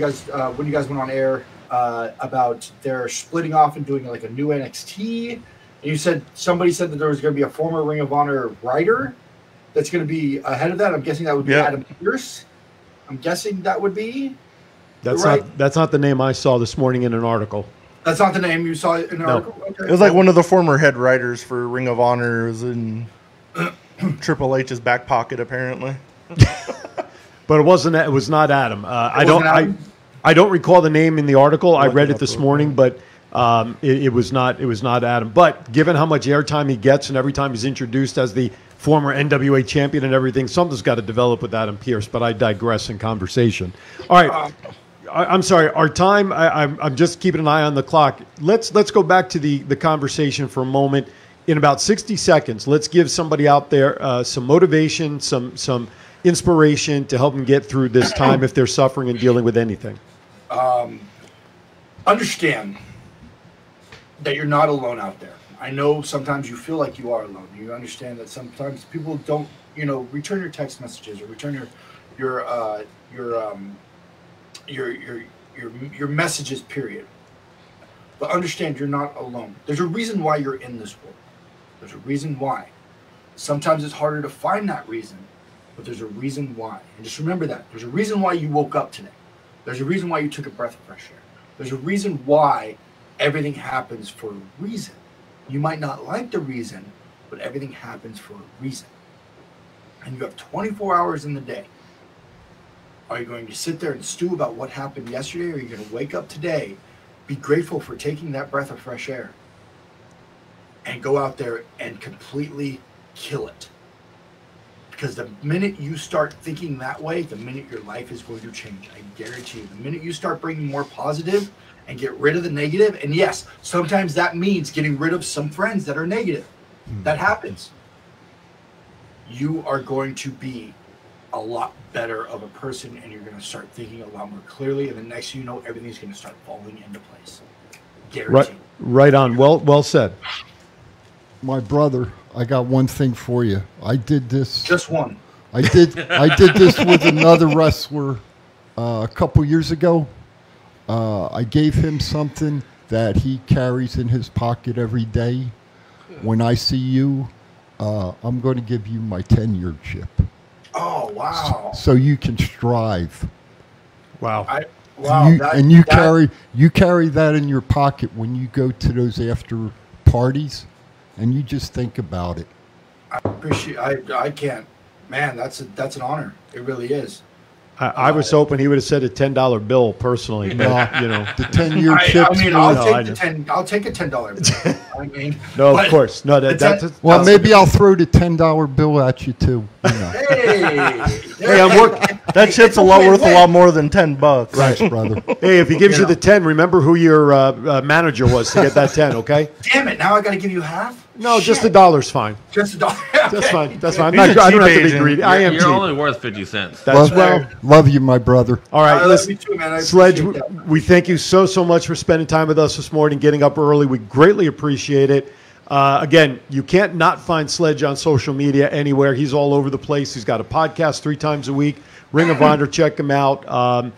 you guys went on air about they're splitting off and doing like a new NXT. And you said somebody said that there was going to be a former Ring of Honor writer that's going to be ahead of that. I'm guessing that would be Adam Pearce. I'm guessing that would be. That's not the name I saw this morning in an article. That's not the name you saw in an article. Okay. It was like one of the former head writers for Ring of Honor. It was in Triple H's back pocket, apparently. But it wasn't. It was not Adam. I don't recall the name in the article. I read it this morning, but it was not. It was not Adam. But given how much airtime he gets, and every time he's introduced as the former NWA champion and everything, something's got to develop with Adam Pearce. But I digress in conversation. All right. I'm sorry. Our time. I'm just keeping an eye on the clock. Let's go back to the conversation for a moment. In about 60 seconds, let's give somebody out there some motivation, some inspiration to help them get through this time if they're suffering and dealing with anything. Understand that you're not alone out there. I know sometimes you feel like you are alone. You understand that sometimes people don't, return your text messages or return your messages, period. But understand you're not alone. There's a reason why you're in this world. There's a reason why. Sometimes it's harder to find that reason, but there's a reason why. And just remember that. There's a reason why you woke up today. There's a reason why you took a breath of fresh air. There's a reason why everything happens for a reason. You might not like the reason, but everything happens for a reason. And you have 24 hours in the day. Are you going to sit there and stew about what happened yesterday, or are you going to wake up today, be grateful for taking that breath of fresh air, and go out there and completely kill it? Because the minute you start thinking that way, the minute your life is going to change. I guarantee you. The minute you start bringing more positive and get rid of the negative, and yes, sometimes that means getting rid of some friends that are negative. That happens. You are going to be a lot better of a person, and you're going to start thinking a lot more clearly, and the next thing you know, everything's going to start falling into place. Guaranteed. Right on. Well said. My brother, I got one thing for you. I did this. Just one. I did this with another wrestler a couple years ago. I gave him something that he carries in his pocket every day. When I see you, I'm going to give you my 10-year chip. Oh, wow. So you can strive. Wow. You carry that in your pocket when you go to those after parties, and you just think about it. I appreciate. I can't. Man, that's an honor. It really is. I was hoping he would have said a $10 bill personally, but you know, the 10-year chip. I mean, I'll take a $10 bill. I mean, no, of course, no. Well, maybe I'll throw the $10 bill at you too. You know. Hey, I'm working. That shit's a lot more than $10. Right, brother. Hey, if he gives you the 10, remember who your manager was to get that 10. Okay. Damn it! Now I got to give you half. No, just $1's fine. Just $1. Okay. That's fine. That's fine. I don't have to be greedy. I am cheap. You're only worth 50 cents. Love you, my brother. All right, listen, too, man. Sledge, we thank you so much for spending time with us this morning, getting up early. We greatly appreciate it. Again, you can't not find Sledge on social media anywhere. He's all over the place. He's got a podcast 3 times a week. Ring of Honor, check him out.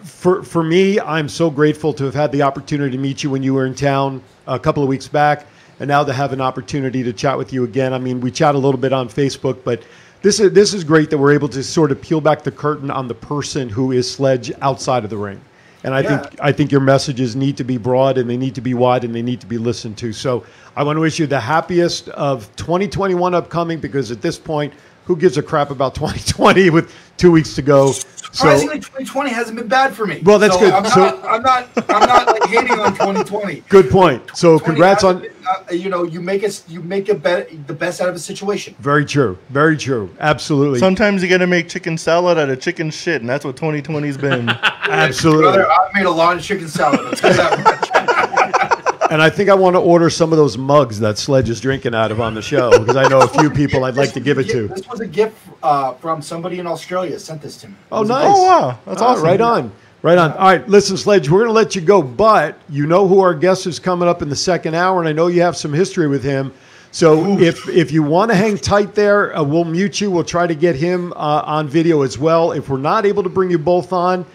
For me, I'm so grateful to have had the opportunity to meet you when you were in town a couple of weeks back, and now to have an opportunity to chat with you again. I mean, we chat a little bit on Facebook, but this is great that we're able to sort of peel back the curtain on the person who is Sledge outside of the ring. And I think your messages need to be broad, and they need to be wide, and they need to be listened to. So I want to wish you the happiest of 2021 upcoming, because at this point, who gives a crap about 2020 with 2 weeks to go? Surprisingly, 2020 hasn't been bad for me. Well, that's good. I'm not like hating on 2020. Good point. So congrats on. You make the best out of a situation. Very true. Very true. Absolutely. Sometimes you got to make chicken salad out of chicken shit, and that's what 2020's been. Absolutely. Brother, I've made a lot of chicken salad. I'll tell you that much. And I think I want to order some of those mugs that Sledge is drinking out of on the show, because I know a few people I'd like to give it to. This was a gift from somebody in Australia sent this to me. Oh, nice. Oh, wow. That's awesome. Right on. Right on. All right, listen, Sledge, we're going to let you go, but you know who our guest is coming up in the second hour, and I know you have some history with him. So if you want to hang tight there, we'll mute you. We'll try to get him on video as well. If we're not able to bring you both on,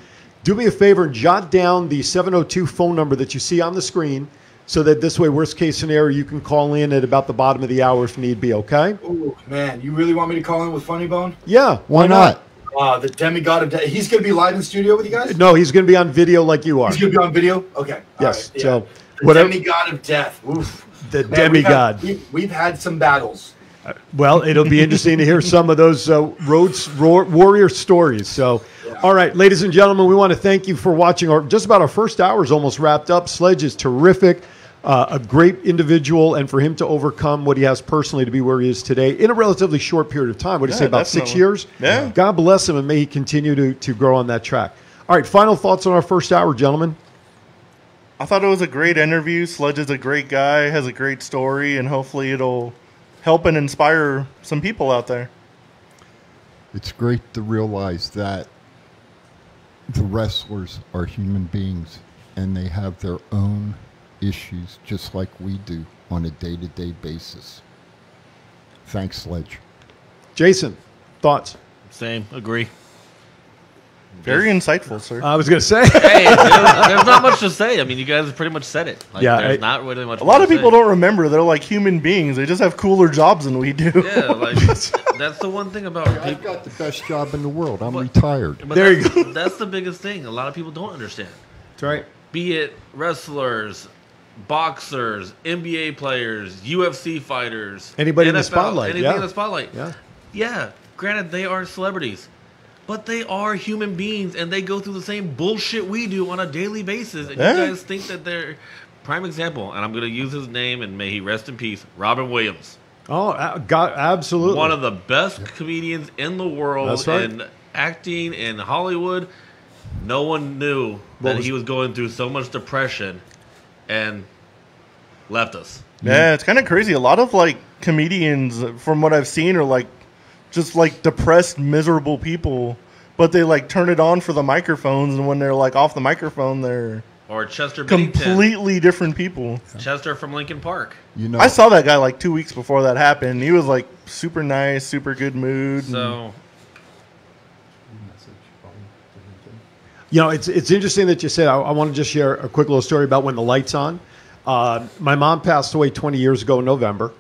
do me a favor and jot down the 702 phone number that you see on the screen, so that this way, worst case scenario, you can call in at about the bottom of the hour if need be, okay? Oh, man, you really want me to call in with Funnybone? Yeah. Why not? The demigod of death. He's going to be live in studio with you guys? No, he's going to be on video like you are. He's going to be on video? Okay. Yes. Right, So, the demigod of death. Oof. The demigod. We've had some battles. Well, it'll be interesting to hear some of those warrior stories. So, all right, ladies and gentlemen, we want to thank you for watching. Just about our first hour is almost wrapped up. Sledge is terrific. A great individual, and for him to overcome what he has personally to be where he is today in a relatively short period of time. What do you say, about definitely. 6 years? Yeah. God bless him, and may he continue to grow on that track. All right, final thoughts on our first hour, gentlemen. I thought it was a great interview. Sledge is a great guy, has a great story, and hopefully it'll help and inspire some people out there. It's great to realize that the wrestlers are human beings, and they have their own issues just like we do on a day-to-day basis. Thanks, Sledge. Jason, thoughts? Same. Agree. Very insightful, sir. I was going to say. Hey, there's not much to say. I mean, you guys pretty much said it. Like, Yeah, there's not really much. A lot of to people say. don't remember. They're like human beings. They just have cooler jobs than we do. Yeah, like that's the one thing about I've people. got the best job in the world. I'm retired. But There you go. That's the biggest thing. A lot of people don't understand. That's right. Be it wrestlers, boxers, NBA players, UFC fighters, Anybody in the NFL, spotlight, anything yeah. in the spotlight. Yeah. Yeah. Granted, they are celebrities, But they are human beings, and they go through the same bullshit we do on a daily basis. And Yeah. you guys think that they're... Prime example, and I'm going to use his name, and may he rest in peace, Robin Williams. Oh, God, absolutely. One of the best comedians in the world. That's right. And acting in Hollywood. No one knew that he was going through so much depression and left us. Yeah, it's kind of crazy. A lot of like comedians, from what I've seen, are like just like depressed, miserable people, but they like turn it on for the microphones, and when they're like off the microphone, they're Or Chester Bennington. completely different people. Chester from Lincoln Park. You know, I saw that guy like 2 weeks before that happened. He was like super nice, super good mood. So, You know, it's interesting that you said. I want to just share a quick little story about when the light's on. My mom passed away 20 years ago in November,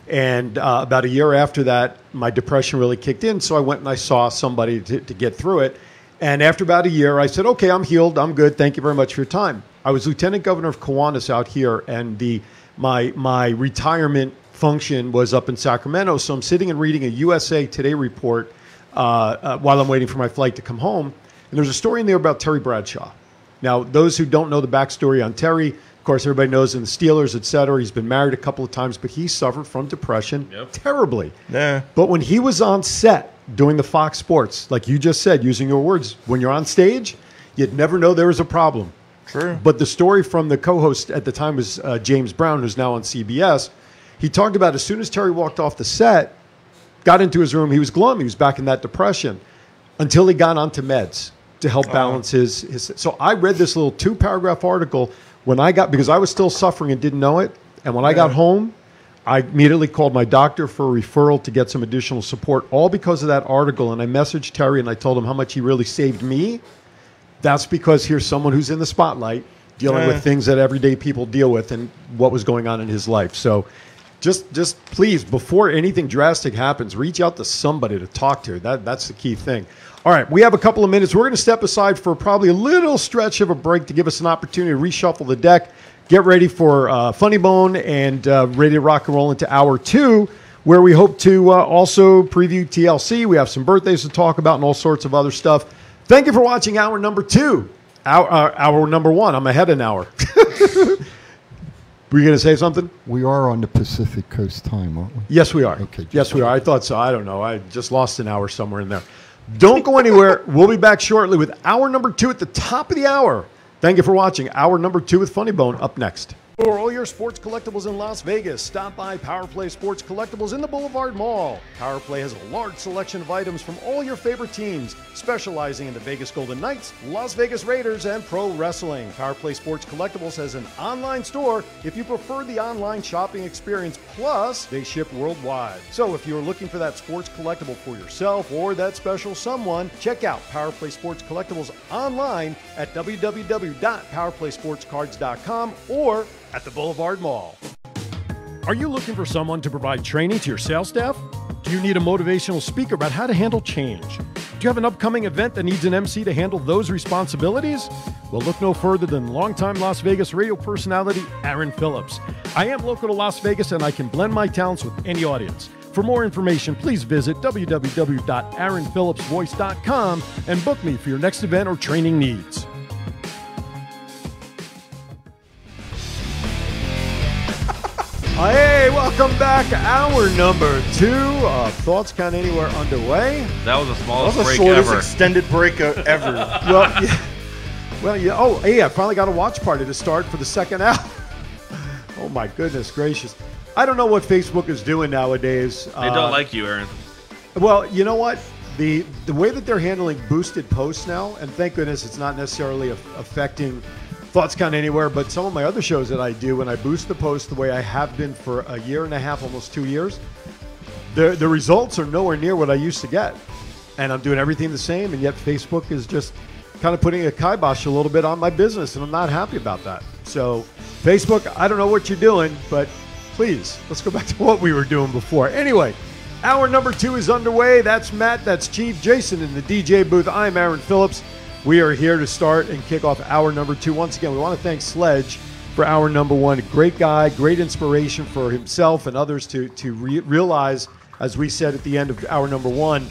and about a year after that, my depression really kicked in. So I went and I saw somebody to get through it. And after about a year, I said, "Okay, I'm healed. I'm good. Thank you very much for your time." I was Lieutenant Governor of Kiwanis out here, and my retirement function was up in Sacramento. So I'm sitting and reading a USA Today report while I'm waiting for my flight to come home. And there's a story in there about Terry Bradshaw. Now, those who don't know the backstory on Terry, of course, everybody knows in the Steelers, et cetera. He's been married a couple of times, but he suffered from depression terribly. Yeah. But when he was on set doing the Fox Sports, like you just said, using your words, when you're on stage, you'd never know there was a problem. True. But the story from the co-host at the time was James Brown, who's now on CBS. He talked about as soon as Terry walked off the set, got into his room, he was glum. He was back in that depression until he got onto meds to help balance his. So I read this little 2-paragraph article when I got, because I was still suffering and didn't know it. And when I got home, I immediately called my doctor for a referral to get some additional support, all because of that article. And I messaged Terry and I told him how much he really saved me. That's because here's someone who's in the spotlight dealing with things that everyday people deal with and what was going on in his life. So just please, before anything drastic happens, reach out to somebody to talk to. That's the key thing. All right, we have a couple of minutes. We're going to step aside for probably a little stretch of a break to give us an opportunity to reshuffle the deck, get ready for Funnybone, and ready to rock and roll into hour 2, where we hope to also preview TLC. We have some birthdays to talk about and all sorts of other stuff. Thank you for watching hour number 2. Hour number 1. I'm ahead an hour. Were you going to say something? we are on the Pacific Coast time, aren't we? Yes, we are. Okay. Yes, we are. I thought so. I don't know. I just lost an hour somewhere in there. Don't go anywhere. We'll be back shortly with hour number 2 at the top of the hour. Thank you for watching hour number 2 with Funnybone up next. For all your sports collectibles in Las Vegas, stop by Power Play Sports Collectibles in the Boulevard Mall. Power Play has a large selection of items from all your favorite teams, specializing in the Vegas Golden Knights, Las Vegas Raiders, and pro wrestling. Power Play Sports Collectibles has an online store if you prefer the online shopping experience, plus they ship worldwide. So if you're looking for that sports collectible for yourself or that special someone, check out Power Play Sports Collectibles online at www.powerplaysportscards.com or at the Boulevard Mall. Are you looking for someone to provide training to your sales staff? Do you need a motivational speaker about how to handle change? Do you have an upcoming event that needs an MC to handle those responsibilities? Well, look no further than longtime Las Vegas radio personality Aaron Phillips. I am local to Las Vegas and I can blend my talents with any audience. For more information, please visit www.aaronphillipsvoice.com and book me for your next event or training needs. Hey, welcome back. Hour number 2 of Thoughts Count Anywhere underway. that was the That smallest was the break shortest ever. extended break ever. Well, yeah. Oh, hey, I finally got a watch party to start for the second hour. Oh, my goodness gracious. I don't know what Facebook is doing nowadays. They don't like you, Aaron. Well, you know what? The way that they're handling boosted posts now, and thank goodness it's not necessarily affecting Thoughts Count Anywhere, but some of my other shows that I do, when I boost the post the way I have been for a year and a half, almost 2 years, the results are nowhere near what I used to get. And I'm doing everything the same, and yet Facebook is just kind of putting a kibosh a little bit on my business, and I'm not happy about that. So, Facebook, I don't know what you're doing, but please, let's go back to what we were doing before. Anyway, hour number 2 is underway. That's Matt, that's Chief, Jason in the DJ booth. I'm Aaron Phillips. We are here to start and kick off hour number 2. Once again, we want to thank Sledge for hour number 1. A great guy, great inspiration for himself and others to realize, as we said at the end of hour number 1,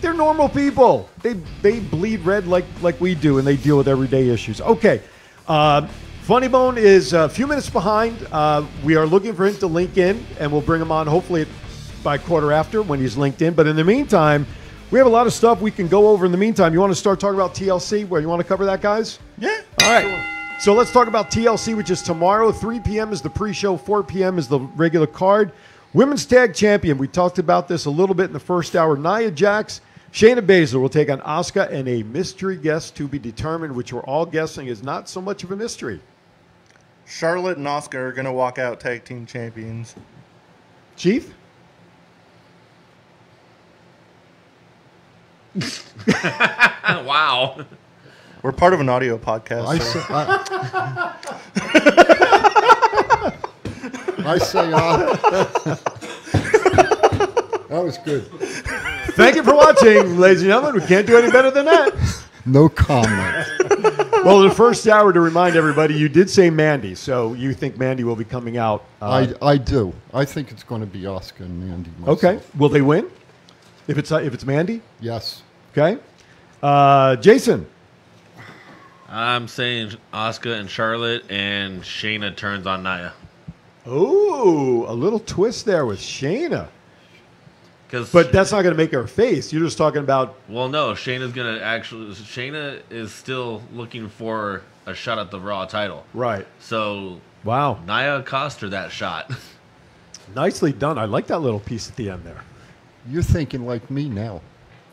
They're normal people. They bleed red like we do, and they deal with everyday issues. Okay. Funnybone is a few minutes behind. We are looking for him to link in, and we'll bring him on hopefully by quarter after when he's linked in. But in the meantime, we have a lot of stuff we can go over in the meantime. You want to start talking about TLC? Where you want to cover that, guys? Yeah. All right. So let's talk about TLC, which is tomorrow. 3 p.m. is the pre-show. 4 p.m. is the regular card. Women's Tag Champion. We talked about this a little bit in the first hour. Nia Jax, Shayna Baszler will take on Asuka and a mystery guest to be determined, which we're all guessing is not so much of a mystery. Charlotte and Asuka are going to walk out tag team champions. Chief? Wow. We're part of an audio podcast. I say, that was good. Thank you for watching, ladies and gentlemen. We can't do any better than that. No comment. Well, the first hour, to remind everybody, you did say Mandy, so you think Mandy will be coming out. I do. I think it's going to be Asuka and Mandy. Myself. Okay. Will they win? If it's Mandy? Yes. Okay. Jason? I'm saying Asuka and Charlotte, and Shayna turns on Nia. Ooh, a little twist there with Shayna. But that's not going to make her face. You're just talking about... Well, no. Shayna is still looking for a shot at the Raw title. Right. So... Wow. Nia cost her that shot. Nicely done. I like that little piece at the end there. You're thinking like me now.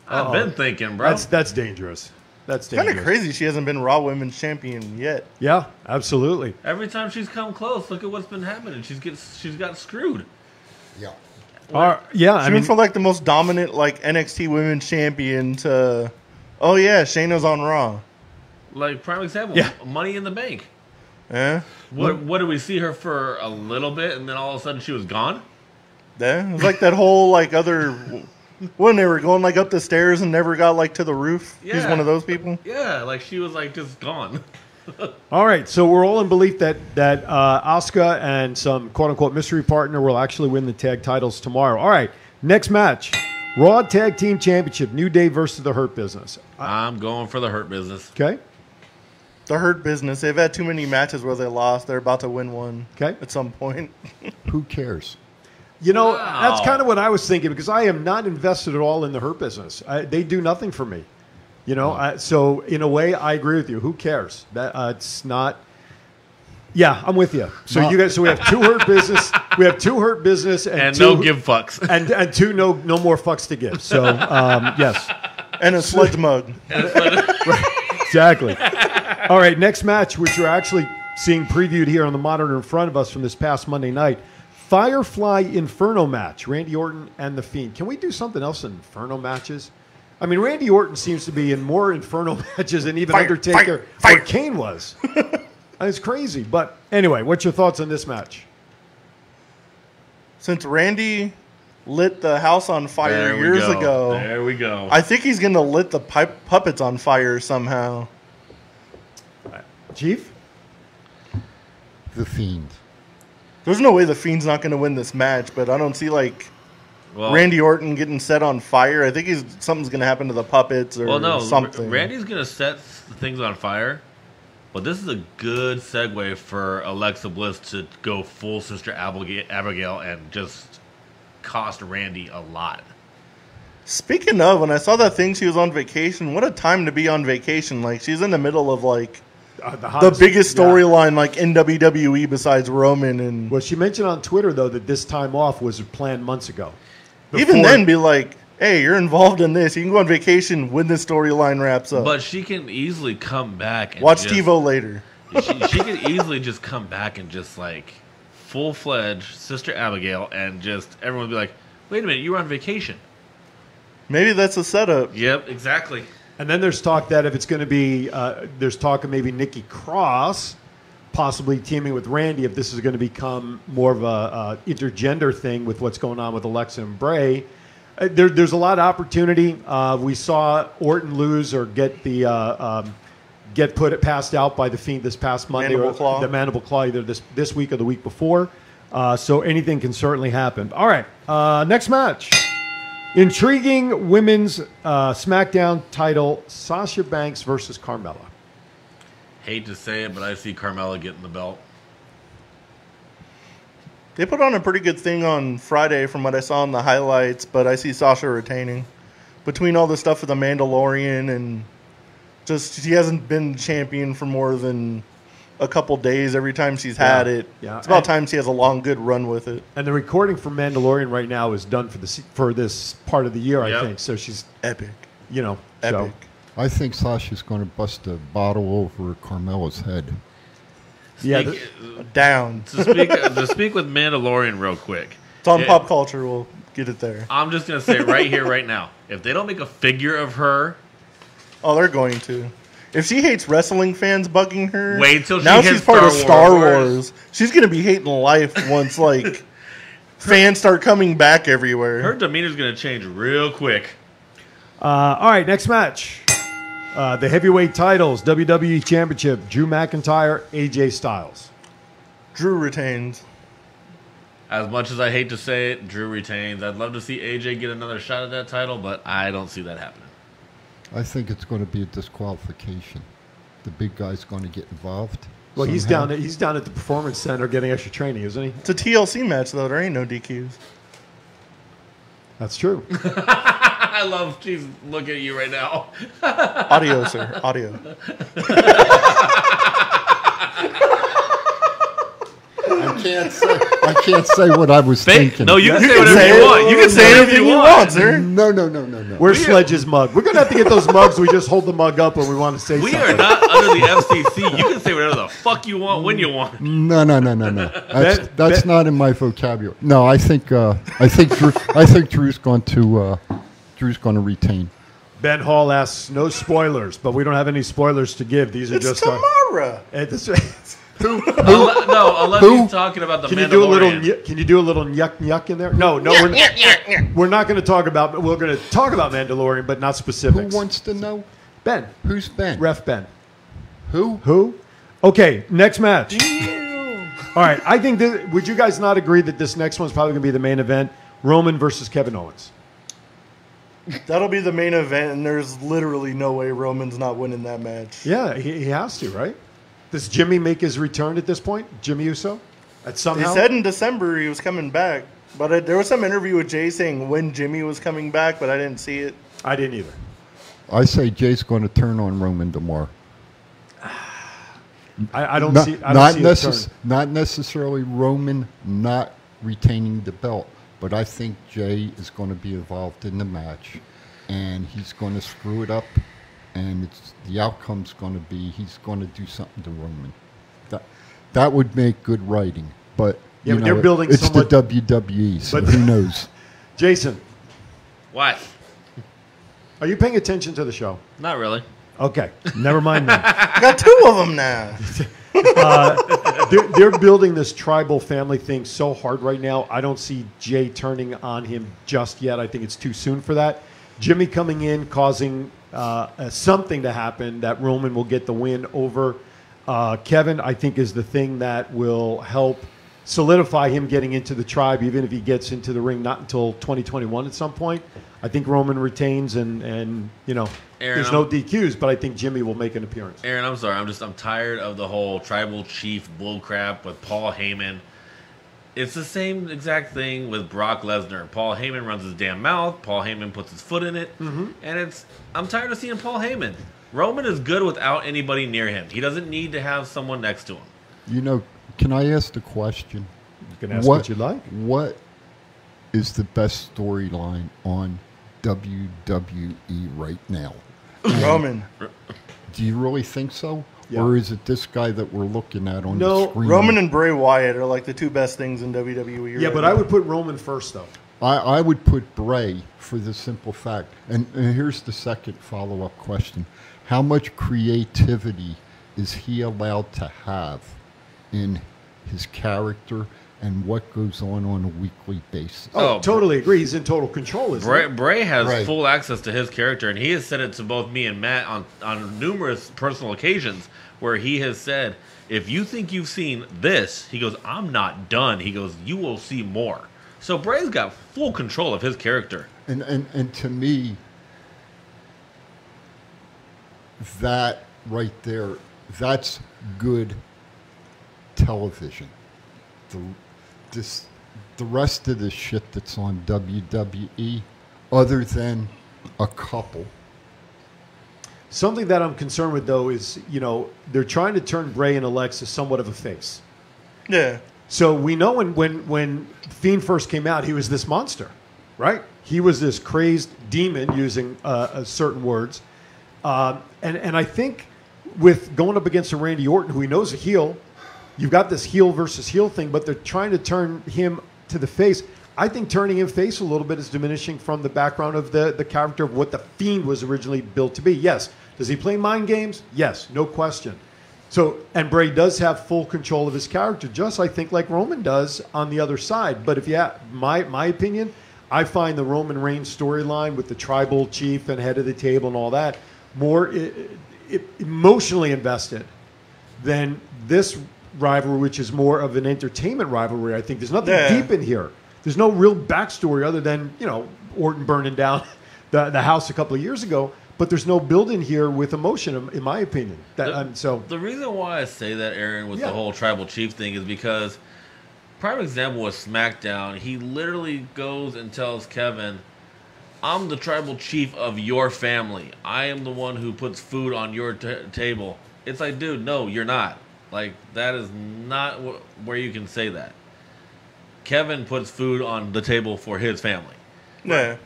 I've been thinking, bro. That's dangerous. That's dangerous. Kind of crazy she hasn't been Raw Women's Champion yet. Yeah, absolutely. Every time she's come close, look at what's been happening. She's got screwed. Yeah. She went from like the most dominant like NXT Women's Champion to, oh yeah, Shayna's on Raw. Like prime example, Money in the Bank. Yeah. What did we see her for a little bit, and then all of a sudden she was gone? Yeah, it was like that whole like other when they were going like up the stairs and never got like to the roof. Yeah. He's one of those people. Yeah, like she was like just gone. All right, so we're all in belief that Asuka and some quote-unquote mystery partner will actually win the tag titles tomorrow. All right, next match. Raw Tag Team Championship, New Day versus the Hurt Business. I'm going for the Hurt Business. Okay. The Hurt Business. They've had too many matches where they lost. They're about to win one at some point. Who cares? You know, that's kind of what I was thinking because I am not invested at all in the Hurt Business. They do nothing for me. You know, so in a way, I agree with you. Who cares? That it's not. Yeah, I'm with you. So you guys, so we have two Hurt Business. We have two Hurt Business and two, no give fucks, and two no more fucks to give. So yes, and a Sledge mug. Right, exactly. All right, next match, which you're actually seeing previewed here on the monitor in front of us from this past Monday night. Firefly Inferno match, Randy Orton and The Fiend. Can we do something else in Inferno matches? I mean, Randy Orton seems to be in more Inferno matches than even Undertaker or Kane was. It's crazy. But anyway, what's your thoughts on this match? Since Randy lit the house on fire years ago. There we go. I think he's going to lit the puppets on fire somehow. Chief? The Fiend. There's no way the Fiend's not going to win this match, but I don't see like Randy Orton getting set on fire. I think something's going to happen to the puppets or something. Randy's going to set things on fire, but this is a good segue for Alexa Bliss to go full Sister Abigail and just cost Randy a lot. Speaking of, when I saw that thing she was on vacation, what a time to be on vacation. Like, she's in the middle of like the biggest storyline like in WWE besides Roman. And well, she mentioned on Twitter though that this time off was planned months ago. Even then, be like, hey, you're involved in this. You can go on vacation when this storyline wraps up. But she can easily come back and watch TiVo later. She can easily just come back and just like full-fledged Sister Abigail and just everyone will be like, wait a minute, you were on vacation. Maybe that's a setup. Yep, exactly. And then there's talk that if it's going to be, there's talk of maybe Nikki Cross possibly teaming with Randy if this is going to become more of a intergender thing with what's going on with Alexa and Bray. There's a lot of opportunity. We saw Orton lose or get passed out by the Fiend this past Monday. The Mandible Claw either this week or the week before. So anything can certainly happen. All right, next match. Intriguing women's SmackDown title, Sasha Banks versus Carmella. Hate to say it, but I see Carmella getting the belt. They put on a pretty good thing on Friday from what I saw in the highlights, but I see Sasha retaining. Between all the stuff with the Mandalorian and just she hasn't been champion for more than a couple days every time she's had it. Yeah. It's about time she has a long, good run with it. And the recording for Mandalorian right now is done for this part of the year, I think. So she's epic. Epic. So. I think Sasha's going to bust a bottle over Carmella's head. Down. To speak with Mandalorian real quick. It's on pop culture. We'll get it there. I'm just going to say right here, right now. If they don't make a figure of her. Oh, they're going to. If she hates wrestling fans bugging her, wait till now she's part of Star Wars. She's gonna be hating life once fans start coming back everywhere. Her demeanor's gonna change real quick. All right, next match. The heavyweight titles, WWE Championship, Drew McIntyre, AJ Styles. Drew retains. As much as I hate to say it, Drew retains. I'd love to see AJ get another shot at that title, but I don't see that happening. I think it's going to be a disqualification. The big guy's going to get involved. Well, somehow. he's down at the Performance Center getting extra training, isn't he? It's a TLC match, though. There ain't no DQs. That's true. I love she's looking at you right now. Audio, sir. Audio. I can't say what I was thinking. No, you can say whatever you want. You can say anything you want, sir. No. Where's Sledge's mug? We're gonna have to get those mugs. We just hold the mug up when we want to say We something. are not under the FCC. You can say whatever the fuck you want when you want. No. That's not in my vocabulary. No, I think Drew's going to retain. Ben Hall asks, no spoilers, but we don't have any spoilers to give. These are It's just tomorrow. Unless he's talking about the Can Mandalorian. you do a little yuck in there? No, we're not going to talk about. We're going to talk about Mandalorian, but not specifics. Who wants to know? Ben. Who's Ben? Ref Ben. Who? Okay, next match. All right, I think would you guys not agree that this next one's probably going to be the main event? Roman versus Kevin Owens. That'll be the main event, and there's literally no way Roman's not winning that match. Yeah, he has to, right? Does Jimmy make his return at this point? Jimmy Uso? Somehow? They said in December he was coming back, but there was some interview with Jay saying when Jimmy was coming back, but I didn't see it. I didn't either. I say Jay's going to turn on Roman tomorrow. I don't see not necessarily Roman not retaining the belt, but I think Jay is going to be involved in the match, and he's going to screw it up, and the outcome's going to be he's going to do something to Roman. That would make good writing, but they're building it's the WWE, so who knows? Jason, What? are you paying attention to the show? Not really. Okay, never mind that. I got two of them now. They're building this tribal family thing so hard right now. I don't see Jay turning on him just yet. I think it's too soon for that. Jimmy coming in, causing something to happen that Roman will get the win over Kevin, I think is the thing that will help solidify him getting into the tribe, even if he gets into the ring not until 2021 at some point. I think Roman retains and Aaron, there's no DQs, but I think Jimmy will make an appearance. Aaron, I'm sorry. I'm tired of the whole tribal chief bullcrap with Paul Heyman. It's the same exact thing with Brock Lesnar. Paul Heyman runs his damn mouth. Paul Heyman puts his foot in it. And I'm tired of seeing Paul Heyman. Roman is good without anybody near him. He doesn't need to have someone next to him. Can I ask the question? You can ask what you like. What is the best storyline on WWE right now? Roman. Do you really think so? Yeah. Or is it this guy that we're looking at on the screen? Roman and Bray Wyatt are like the two best things in WWE. Yeah, but I would put Roman first, though. I would put Bray for the simple fact. And here's the second follow-up question. How much creativity is he allowed to have in his character and what goes on a weekly basis? Oh, totally agree. He's in total control, isn't he? Bray has full access to his character, and he has said it to both me and Matt on numerous personal occasions where he has said, if you think you've seen this, he goes, I'm not done. He goes, you will see more. So Bray's got full control of his character. And to me, that right there, that's good television. The rest of the shit that's on WWE, other than a couple. Something that I'm concerned with, though, is, they're trying to turn Bray and Alexa somewhat of a face. Yeah. So we know when Fiend first came out, he was this monster, right? He was this crazed demon, using certain words. And I think with going up against a Randy Orton, who he knows a heel, you've got this heel versus heel thing, but they're trying to turn him to the face. I think turning him face a little bit is diminishing from the background of the character of what the Fiend was originally built to be. Yes. Does he play mind games? Yes, no question. So, and Bray does have full control of his character, just I think like Roman does on the other side. But if you have my opinion, I find the Roman Reigns storyline with the tribal chief and head of the table and all that more emotionally invested than this rivalry, which is more of an entertainment rivalry. I think there's nothing deep in here. There's no real backstory other than, Orton burning down the house a couple of years ago. But there's no build-in here with emotion, in my opinion. The reason why I say that, Aaron, with the whole tribal chief thing is because, prime example was SmackDown. He literally goes and tells Kevin, I'm the tribal chief of your family. I am the one who puts food on your table. It's like, dude, no, you're not. Like, that is not where you can say that. Kevin puts food on the table for his family. Yeah.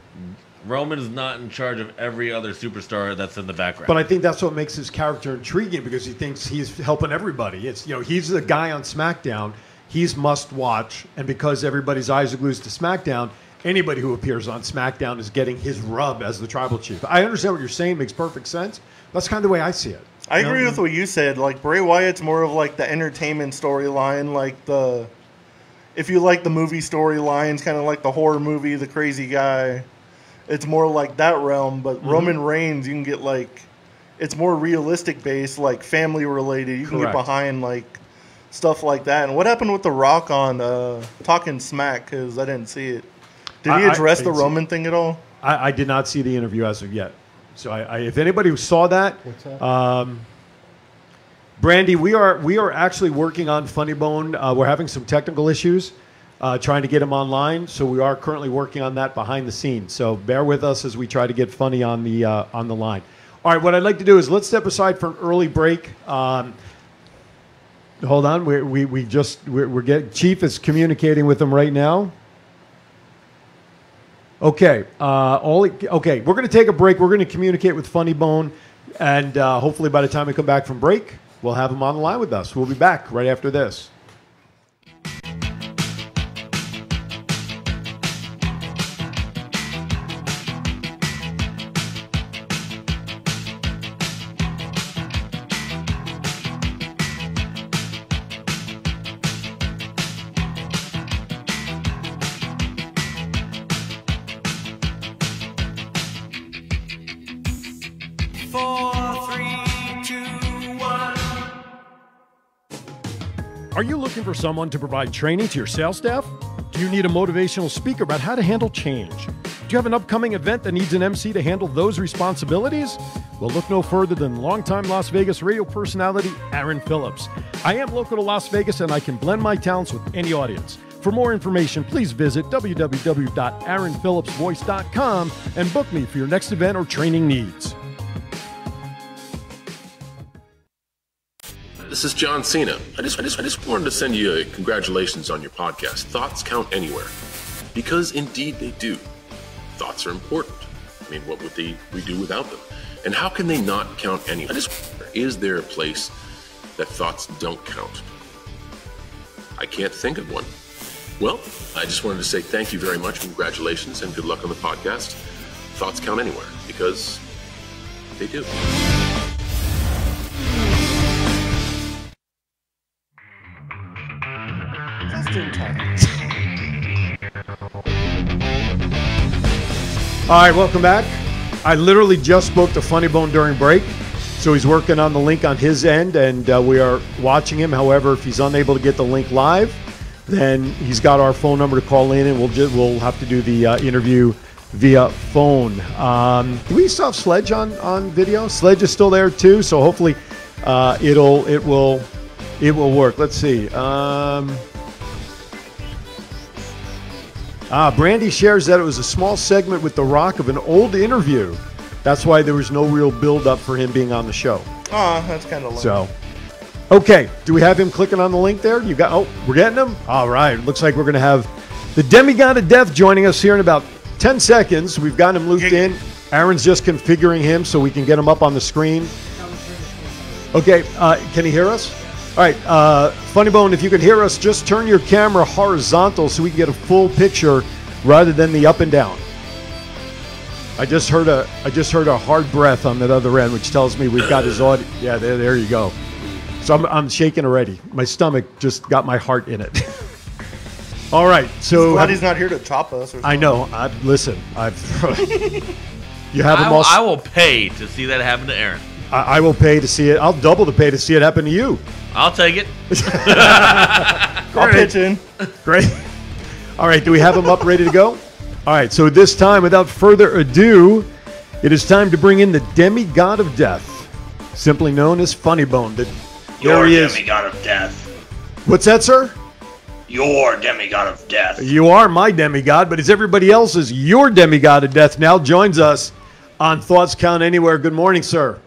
Roman is not in charge of every other superstar that's in the background. But I think that's what makes his character intriguing, because he thinks he's helping everybody. It's he's the guy on SmackDown. He's must watch, and because everybody's eyes are glued to SmackDown, anybody who appears on SmackDown is getting his rub as the tribal chief. I understand what you're saying; makes perfect sense. That's kind of the way I see it. I agree with what you said. Like Bray Wyatt's more of like the entertainment storyline, like if you like the movie storylines, kind of like the horror movie, the crazy guy. It's more like that realm, but Roman Reigns, you can get like, it's more realistic based, like family related. You can get behind like stuff like that. And what happened with The Rock on Talking Smack? Because I didn't see it. Did he address the Roman thing at all? I did not see the interview as of yet. So if anybody who saw that, what's that? Brandy, we are actually working on Funnybone. We're having some technical issues. Trying to get him online, so we are currently working on that behind the scenes. So bear with us as we try to get Funny on the line. All right, what I'd like to do is let's step aside for an early break. Hold on, we're getting Chief is communicating with him right now. Okay, we're going to take a break. We're going to communicate with Funnybone, and hopefully by the time we come back from break, we'll have him on the line with us. We'll be back right after this. Are you looking for someone to provide training to your sales staff? Do you need a motivational speaker about how to handle change? Do you have an upcoming event that needs an MC to handle those responsibilities? Well, look no further than longtime Las Vegas radio personality Aaron Phillips. I am local to Las Vegas, and I can blend my talents with any audience. For more information, please visit www.aaronphillipsvoice.com and book me for your next event or training needs. This is John Cena. I just wanted to send you a congratulations on your podcast. Thoughts count anywhere. Because indeed they do. Thoughts are important. I mean, what would we do without them? And how can they not count anywhere? Is there a place that thoughts don't count? I can't think of one. Well, I just wanted to say thank you very much, congratulations, and good luck on the podcast. Thoughts count anywhere, because they do. All right, welcome back. I literally just spoke to Funnybone during break, so he's working on the link on his end, and we are watching him. However, if he's unable to get the link live, then he's got our phone number to call in, and we'll have to do the interview via phone. Do we still have Sledge on video? Sledge is still there too, so hopefully it will work. Let's see. Brandy shares that it was a small segment with The Rock of an old interview. That's why there was no real build-up for him being on the show. Oh, that's kind of low. So, okay. Do we have him clicking on the link there? We're getting him? All right. Looks like we're going to have the Demigod of Death joining us here in about 10 seconds. We've got him looped in. Aaron's just configuring him so we can get him up on the screen. Okay. Can he hear us? All right. Funnybone, if you can hear us, just turn your camera horizontal so we can get a full picture rather than the up and down. I just heard a hard breath on that other end, which tells me we've got his audio. Yeah, there you go. So I'm shaking already. My stomach just got my heart in it. All right, so glad he's not here to chop us. Or something. I know. Listen. You have him all. I will pay to see that happen to Aaron. I will pay to see it. I'll double the pay to see it happen to you. I'll take it. I'll pitch in. Great. All right, do we have him up, ready to go? All right, so this time, without further ado, it is time to bring in the Demigod of Death, simply known as Funnybone. Your Demigod of Death. What's that, sir? Your Demigod of Death. You are my demigod, but it's everybody else's. Your Demigod of Death now joins us on Thoughts Count Anywhere. Good morning, sir.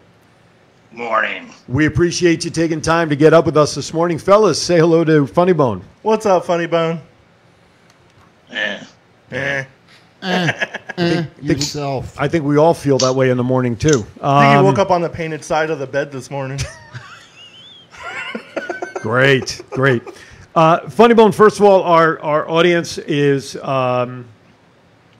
Morning. We appreciate you taking time to get up with us this morning. Fellas, say hello to Funnybone. What's up, Funnybone? Yourself. I think we all feel that way in the morning, too. I think he woke up on the painted side of the bed this morning. Great. Funnybone, first of all, our audience is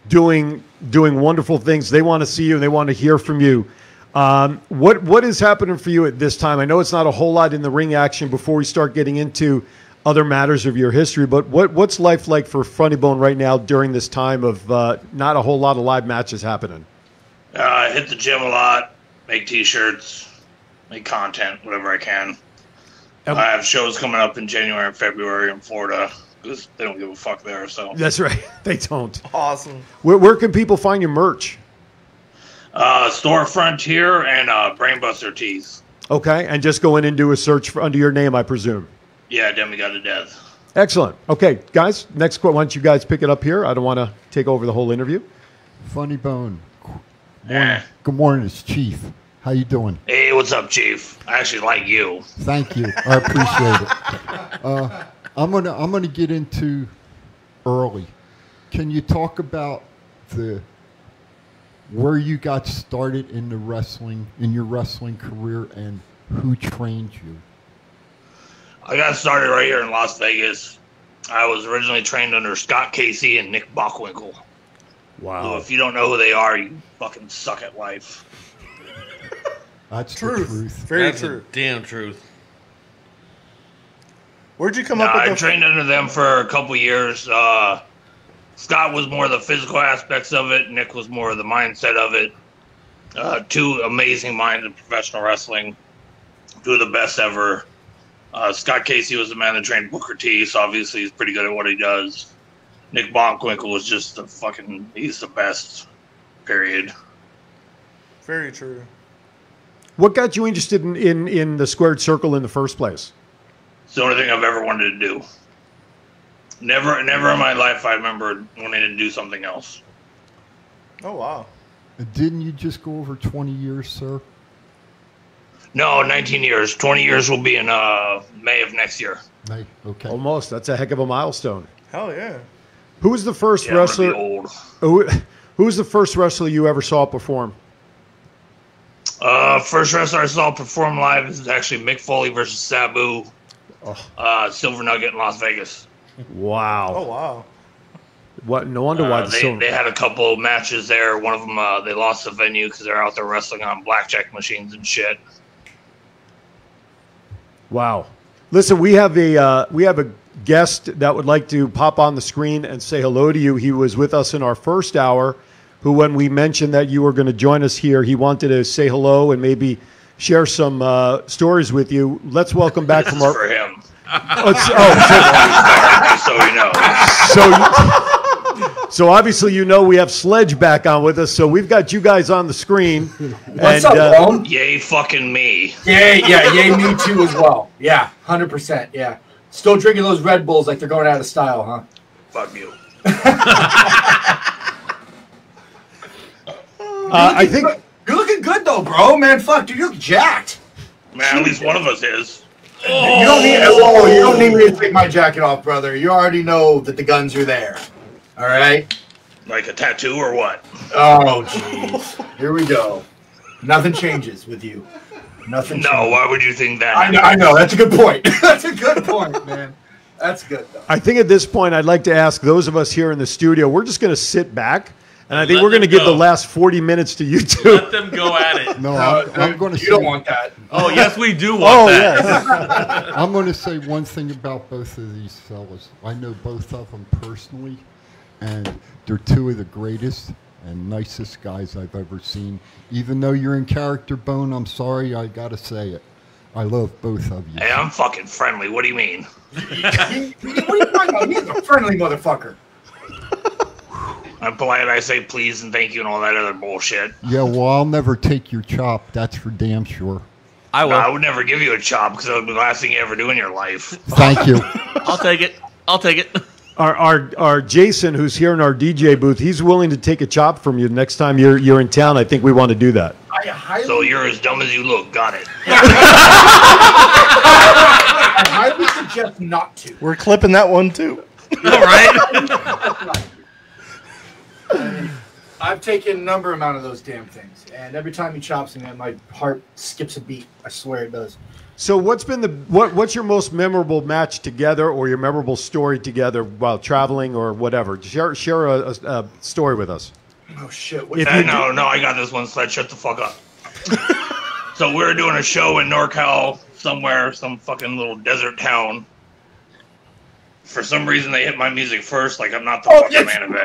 doing wonderful things. They want to see you and they want to hear from you. What is happening for you at this time? I know it's not a whole lot in the ring action before we start getting into other matters of your history, but what's life like for Funnybone right now during this time of not a whole lot of live matches happening? I hit the gym a lot, make T-shirts, make content, whatever I can. I have shows coming up in January and February in Florida because they don't give a fuck there. So that's right, they don't. Awesome. Where can people find your merch? Store Frontier and Brainbuster Tees. Okay, and just go in and do a search under your name, I presume. Yeah, Demigod of Death. Excellent. Okay, guys, next quote. Why don't you guys pick it up here? I don't want to take over the whole interview. Funnybone. Good morning, it's Chief. How you doing? Hey, what's up, Chief? I actually like you. Thank you. I appreciate it. I'm gonna get into early. Can you talk about where you got started in your wrestling career, and who trained you? I got started right here in Las Vegas. I was originally trained under Scott Casey and Nick Bockwinkel. Wow. So if you don't know who they are, you fucking suck at life. That's the truth. Very true. Damn truth. Where'd you come up with I trained under them for a couple years. Scott was more the physical aspects of it. Nick was more the mindset of it. Two amazing minds in professional wrestling. Two of the best ever. Scott Casey was the man that trained Booker T, so obviously he's pretty good at what he does. Nick Bockwinkel was just he's the best, period. Very true. What got you interested in the squared circle in the first place? It's the only thing I've ever wanted to do. Never in my life I remember wanting to do something else. Oh, wow. Didn't you just go over 20 years, sir? No, 19 years. 20 years will be in May of next year. May, okay. Almost. That's a heck of a milestone. Hell yeah. Who was the first wrestler? I'm gonna be old. Who was the first wrestler you ever saw perform? First wrestler I saw perform live is actually Mick Foley versus Sabu. Silver Nugget in Las Vegas. Wow. Oh, wow. What? No wonder why they had a couple matches there. One of them they lost the venue because they're out there wrestling on blackjack machines and shit. Wow. Listen, we have a guest that would like to pop on the screen and say hello to you. He was with us in our first hour, who, when we mentioned that you were going to join us here, he wanted to say hello and maybe share some stories with you. Let's welcome back this from is our. For him. Just so you know. So obviously we have Sledge back on with us. So we've got you guys on the screen. What's up, Rome? Yay, fucking me. Yay, me too as well. Yeah, 100%. Yeah, still drinking those Red Bulls like they're going out of style, huh? Fuck you. I think you're looking good though, bro. Man, fuck, dude, you look jacked. Man, at least one of us is. You don't need me to take my jacket off, brother. You already know that the guns are there. All right. Like a tattoo or what? Oh, jeez. Here we go. Nothing changes with you. Nothing. No, changes. why would you think that? I know. That's a good point. That's a good point, man. That's good, though. I think at this point, I'd like to ask those of us here in the studio, we're just going to sit back, and I think we're going to give the last 40 minutes to you two. Let them go at it. No, I'm going to say... You don't want that. Oh, yes, we do want that. Yeah. I'm going to say one thing about both of these fellas. I know both of them personally, and they're two of the greatest and nicest guys I've ever seen. Even though you're in character, Bone, I'm sorry, I got to say it. I love both of you. Hey, I'm fucking friendly. What do you mean? What are you talking about? He's a friendly motherfucker. I'm polite. I say please and thank you and all that other bullshit. Yeah, well, I'll never take your chop. That's for damn sure. I will. No, I would never give you a chop because that would be the last thing you ever do in your life. Thank you. I'll take it. Our Jason, who's here in our DJ booth, he's willing to take a chop from you next time you're in town. I think we want to do that. So you're as dumb as you look. Got it. I highly suggest not to. We're clipping that one too. All right. I've taken a number amount of those damn things, and every time he chops me, my heart skips a beat. I swear it does. So what's been what's your most memorable match together, or your memorable story together while traveling, or whatever? Share a story with us. Oh shit! No, I got this one. Sledge, shut the fuck up. So we were doing a show in NorCal somewhere, some fucking little desert town. For some reason, they hit my music first, like I'm not the fucking man of it.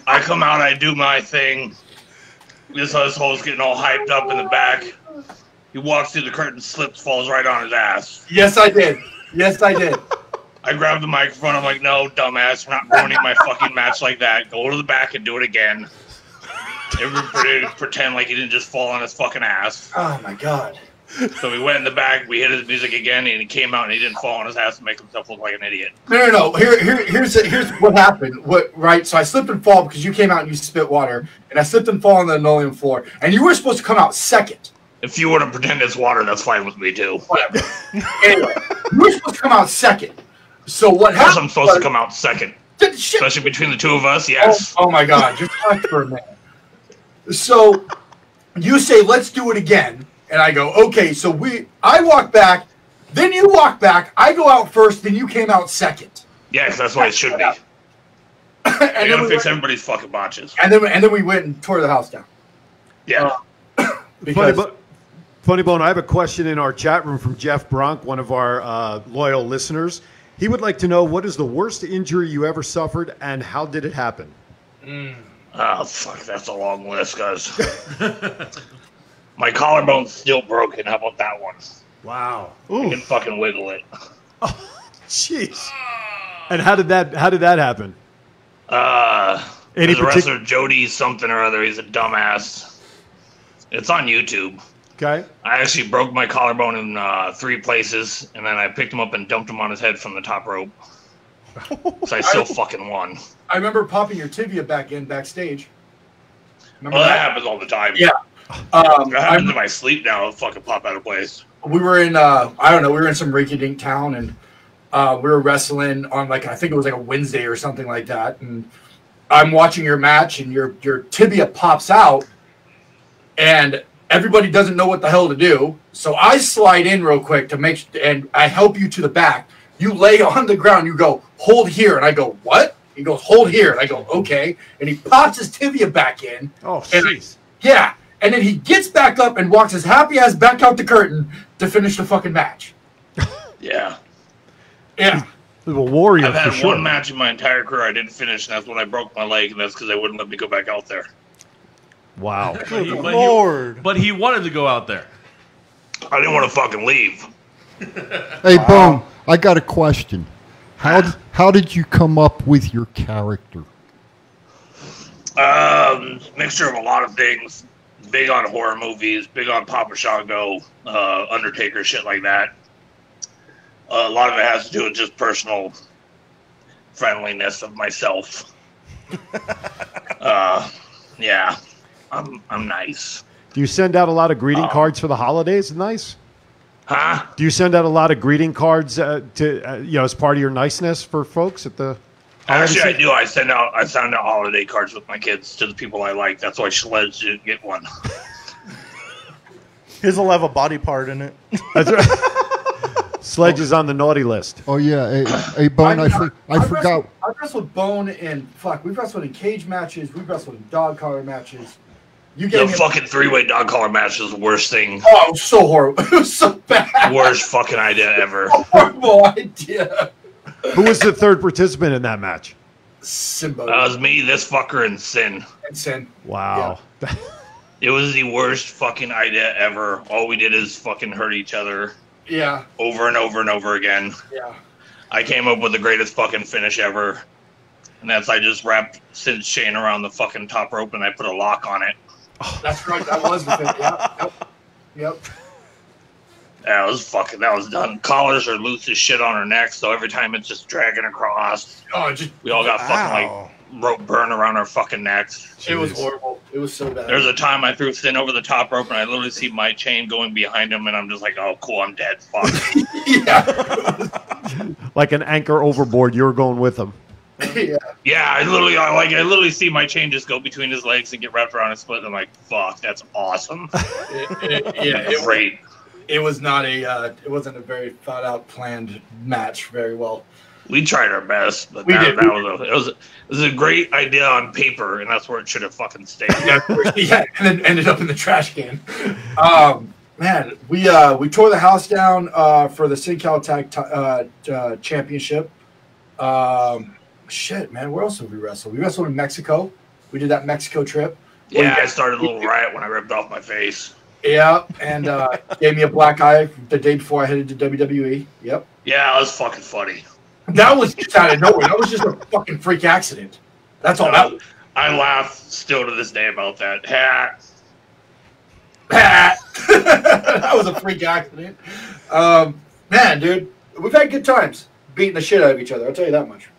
I come out, I do my thing. This hole's getting all hyped up in the back. He walks through the curtain, slips, falls right on his ass. Yes, I did. I grabbed the microphone. I'm like, no, dumbass, we're not ruining my fucking match like that. Go to the back and do it again. Everybody pretend like he didn't just fall on his fucking ass. Oh my god. So we went in the back, we hit his music again, and he came out and he didn't fall on his ass and make himself look like an idiot. No. Here's what happened. Right? So I slipped and fall because you came out and you spit water, and I slipped and fall on the linoleum floor, and you were supposed to come out second. If you want to pretend it's water, that's fine with me too. Whatever. Anyway, you were supposed to come out second. So what happened? I'm supposed to come out second. Especially between the two of us, yes. Oh my god, just talk for a minute. So you say, let's do it again. And I go, okay, so I walk back, then you walk back, I go out first, then you came out second. Yeah, because that's what it should be. And I gotta fix everybody's fucking botches. And then we went and tore the house down. Yeah. Funnybone, I have a question in our chat room from Jeff Bronk, one of our loyal listeners. He would like to know, what is the worst injury you ever suffered, and how did it happen? Oh, fuck, that's a long list, guys. My collarbone's still broken. How about that one? Wow. I can fucking wiggle it. Oh, jeez. And how did that happen? There's a wrestler, Jody something or other. He's a dumbass. It's on YouTube. Okay. I actually broke my collarbone in 3 places, and then I picked him up and dumped him on his head from the top rope. So I still fucking won. I remember popping your tibia backstage. Remember that happens all the time. Yeah. That happens in my sleep now. It'll fucking pop out of place. We were in, we were in some rinky-dink town, and we were wrestling on, I think it was a Wednesday or something like that. And I'm watching your match, and your tibia pops out, and everybody doesn't know what the hell to do. So I slide in real quick and I help you to the back. You lay on the ground. You go, hold here. And I go, what? He goes, hold here. And I go, okay. And he pops his tibia back in. Oh, jeez. Yeah. And then he gets back up and walks his happy ass back out the curtain to finish the fucking match. Yeah. Yeah. He's a warrior. I've had for sure. one match in my entire career I didn't finish, and that's when I broke my leg, and that's because they wouldn't let me go back out there. Wow. But he wanted to go out there. I didn't want to fucking leave. Hey, Bone, I got a question. How did you come up with your character? Mixture of a lot of things. Big on horror movies, big on Papa Shango, Undertaker, shit like that. A lot of it has to do with just personal friendliness of myself. Yeah, I'm nice. Do you send out a lot of greeting cards for the holidays? Nice. Huh? Do you send out a lot of greeting cards as part of your niceness for folks at the? Actually, I do. I send out holiday cards with my kids to the people I like. That's why Sledge didn't get one. His will have a body part in it. That's right. Sledge is on the naughty list. Oh yeah, hey Bone, I forgot. I've wrestled Bone in we've wrestled in cage matches. We've wrestled in dog collar matches. The fucking three-way dog collar match was the worst thing. Oh, it was so horrible. It was so bad. Worst fucking idea ever. Horrible idea. Who was the third participant in that match? Simba. That was me, this fucker, and Sin. Wow. Yeah. It was the worst fucking idea ever. All we did is fucking hurt each other. Yeah. Over and over and over again. Yeah. I came up with the greatest fucking finish ever. And that's I just wrapped Sin's chain around the fucking top rope and I put a lock on it. That's right. That was the thing. Yep. Yeah, that was done. Collars are loose as shit on her neck, so every time it's just dragging across. We all got fucking rope burn around our fucking necks. It was horrible. It was so bad. There's a time I threw Sin over the top rope and I literally see my chain going behind him and I'm just like, oh cool, I'm dead. Fuck. Yeah. Like an anchor overboard, you were going with him. Yeah, I literally see my chain just go between his legs and get wrapped around his foot and I'm like, fuck, that's awesome. Great. It was not it wasn't a very thought out, planned match very well. We tried our best, but it was a great idea on paper, and that's where it should have fucking stayed. Yeah, and then ended up in the trash can. Man, we tore the house down for the SinCal Tag Championship. Shit, man, where else did we wrestle? We wrestled in Mexico. We did that Mexico trip. Yeah, I started a little riot when I ripped off my face. Yeah, and gave me a black eye the day before I headed to WWE. Yep. Yeah, that was fucking funny. That was just out of nowhere. That was just a fucking freak accident. That's all that was. I laugh still to this day about that. Hat. That was a freak accident. Man, dude, we've had good times beating the shit out of each other. I'll tell you that much.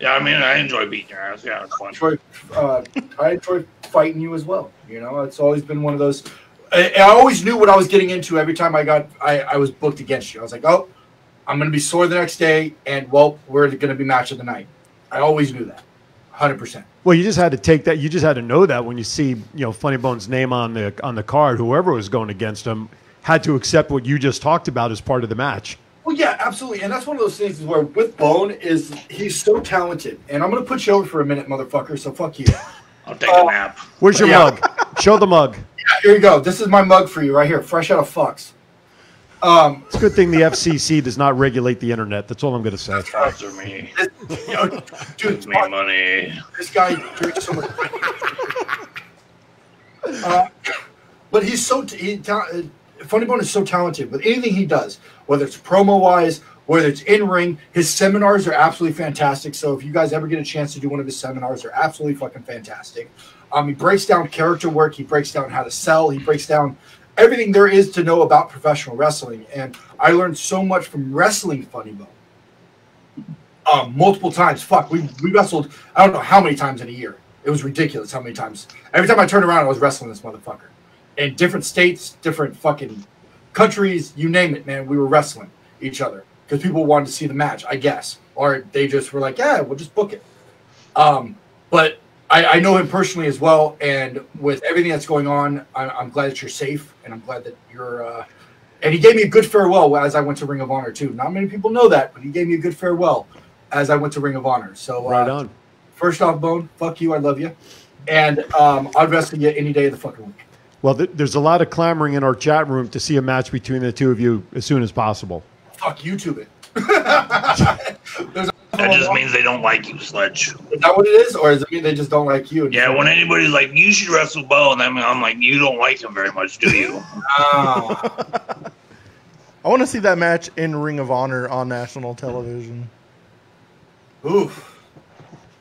Yeah, I mean, I enjoy beating your ass. Yeah, it's fun. I enjoy fighting you as well. You know, it's always been one of those. I always knew what I was getting into every time I was booked against you. I was like, oh, I'm going to be sore the next day, and, well, we're going to be match of the night. I always knew that, 100%. Well, you just had to take that. You just had to know that when you see, Funnybone's name on the card, whoever was going against him had to accept what you just talked about as part of the match. Well, yeah, absolutely. And that's one of those things where with Bone is he's so talented. And I'm going to put you over for a minute, motherfucker, so fuck you. I'll take a nap. Where's your mug? Show the mug. Yeah, here you go. This is my mug for you right here, fresh out of Fox. It's a good thing the FCC does not regulate the internet. That's all I'm going to say. Sponsor me. Dude, me money. This guy drinks so much. But he's so Funnybone is so talented with anything he does, whether it's promo-wise, whether it's in-ring. His seminars are absolutely fantastic. So if you guys ever get a chance to do one of his seminars, they're absolutely fucking fantastic. He breaks down character work. He breaks down how to sell. He breaks down everything there is to know about professional wrestling. And I learned so much from wrestling Funnybone. Multiple times. Fuck, we wrestled, I don't know how many times in a year. It was ridiculous how many times. Every time I turned around, I was wrestling this motherfucker. In different states, different fucking countries, you name it, man. We were wrestling each other because people wanted to see the match, I guess. Or they just were like, yeah, we'll just book it. But I know him personally as well, and with everything that's going on, I'm glad that you're safe, and I'm glad that you're and he gave me a good farewell as I went to Ring of Honor, too. Not many people know that, but he gave me a good farewell as I went to Ring of Honor. So, right on. First off, Bone, fuck you, I love you. And I'd wrestle you any day of the fucking week. Well, there's a lot of clamoring in our chat room to see a match between the two of you as soon as possible. Fuck, YouTube it. That just means they don't like you, Sledge. Is that what it is? Or does it mean they just don't like you? Yeah, when anybody's like, you should wrestle Bone, I'm like, you don't like him very much, do you? I want to see that match in Ring of Honor on national television. Oof.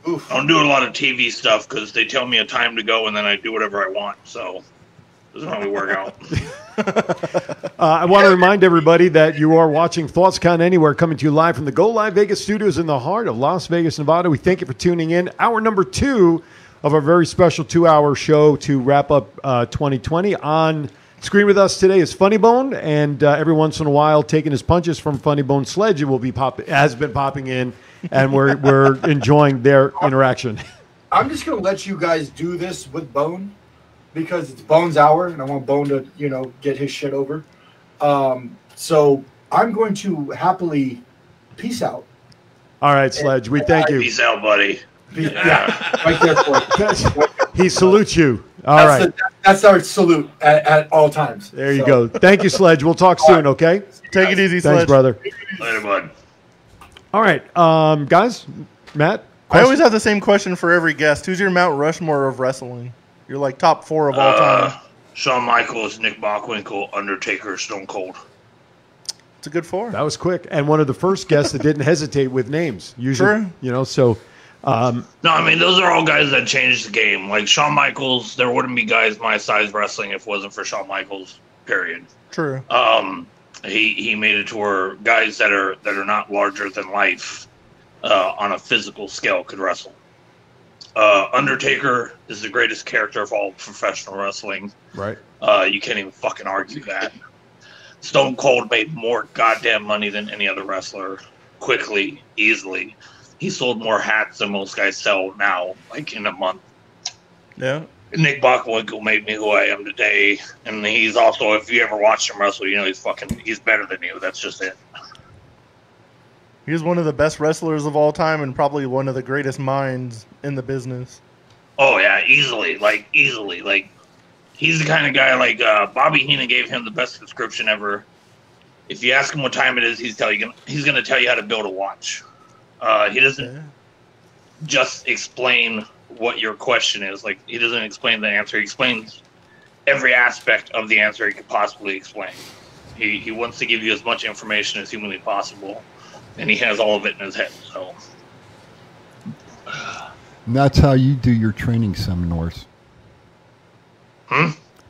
I don't do a lot of TV stuff because they tell me a time to go and then I do whatever I want. So this is how we work out. I want to remind everybody that you are watching Thoughts Count Anywhere, coming to you live from the Go Live Vegas studios in the heart of Las Vegas, Nevada. We thank you for tuning in. Hour number 2 of our very special 2-hour show to wrap up 2020. On screen with us today is Funnybone, and every once in a while, taking his punches from Funnybone, Sledge has been popping in, and we're enjoying their interaction. I'm just going to let you guys do this with Bone because it's Bone's hour, and I want Bone to, get his shit over. So I'm going to happily peace out. All right, Sledge, we thank you. Peace out, buddy. Yeah, right there for you. He salutes you. All right. That's our salute at all times. There you go. Thank you, Sledge. We'll talk soon, okay? Take it easy, Sledge. Thanks, brother. Later, bud. All right, guys, Matt? I always have the same question for every guest. Who's your Mount Rushmore of wrestling? You're like top 4 of all time. Shawn Michaels, Nick Bockwinkel, Undertaker, Stone Cold. It's a good 4. That was quick. And one of the first guests that didn't hesitate with names. Usually, Sure. No, I mean, those are all guys that changed the game. Like Shawn Michaels, there wouldn't be guys my size wrestling if it wasn't for Shawn Michaels, period. True. He made it to where guys that are not larger than life on a physical scale could wrestle. Undertaker is the greatest character of all professional wrestling. Right. You can't even fucking argue that. Stone Cold made more goddamn money than any other wrestler, quickly, easily. He sold more hats than most guys sell now, like in a month. Yeah. Nick Bockwinkel made me who I am today, and he's also, if you ever watched him wrestle, he's better than you. That's just it. He's one of the best wrestlers of all time and probably one of the greatest minds in the business. Oh yeah, easily. He's the kind of guy Bobby Heenan gave him the best description ever. If you ask him what time it is, he's going to tell you how to build a watch. He doesn't just explain what your question is. Like, he doesn't explain the answer. He explains every aspect of the answer he could possibly explain. He wants to give you as much information as humanly possible, and he has all of it in his head. So, and that's how you do your training seminars.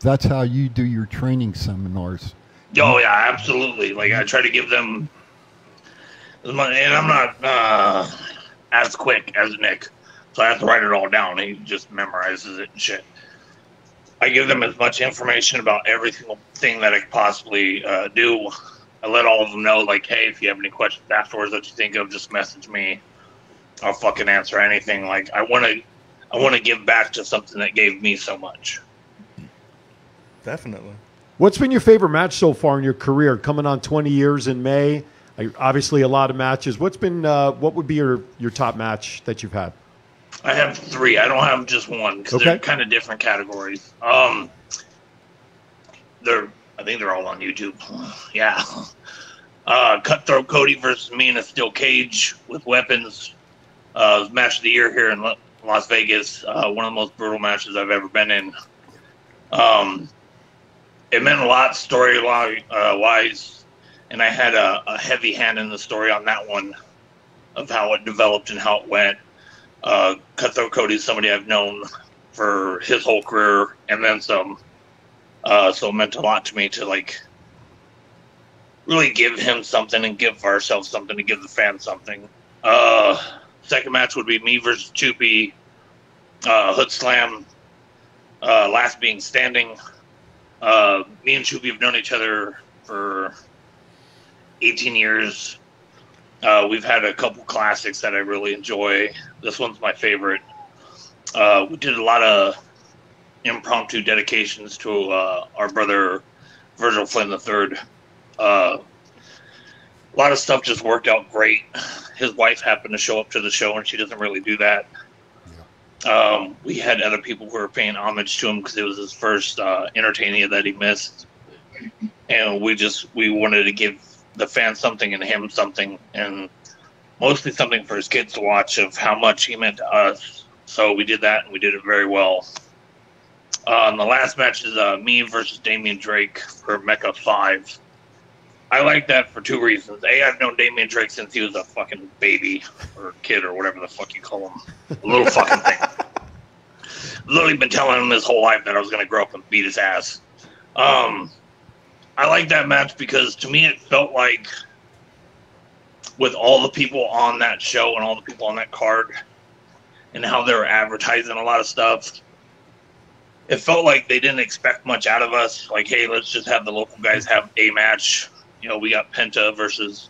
That's how you do your training seminars. Oh yeah, absolutely. Like, I try to give them. And I'm not as quick as Nick, so I have to write it all down. He just memorizes it and shit. I give them as much information about every single thing that I could possibly do. I let all of them know, like, hey, if you have any questions afterwards that you think of, just message me. I'll fucking answer anything. Like, I want to give back to something that gave me so much. Definitely. What's been your favorite match so far in your career? Coming on 20 years in May. Obviously, a lot of matches. What would be your top match that you've had? I have 3. I don't have just one because they're kind of different categories. I think they're all on YouTube. Yeah. Cutthroat Cody versus me in a steel cage with weapons. Match of the year here in Las Vegas. One of the most brutal matches I've ever been in. It meant a lot story-wise. And I had a heavy hand in the story on that one of how it developed and how it went. Cutthroat Cody's somebody I've known for his whole career and then some. So it meant a lot to me to, like, really give him something and give ourselves something to give the fans something. Second match would be me versus Choopy. Hood Slam. Last being standing. Me and Choopy have known each other for 18 years. We've had a couple classics that I really enjoy. This one's my favorite. We did a lot of impromptu dedications to our brother Virgil Flynn III. A lot of stuff just worked out great. His wife happened to show up to the show, and she doesn't really do that. We had other people who were paying homage to him because it was his first entertainment that he missed. And we wanted to give the fans something and him something, and mostly something for his kids to watch of how much he meant to us. So we did that, and we did it very well. The last match is me versus Damian Drake for Mecca 5. I like that for two reasons. A, I've known Damian Drake since he was a fucking baby or kid or whatever the fuck you call him. A little fucking thing. Literally been telling him his whole life that I was going to grow up and beat his ass. I like that match because to me it felt like with all the people on that show and all the people on that card and how they were advertising a lot of stuff, it felt like they didn't expect much out of us. Like, hey, let's just have the local guys have a match. You know, we got Penta versus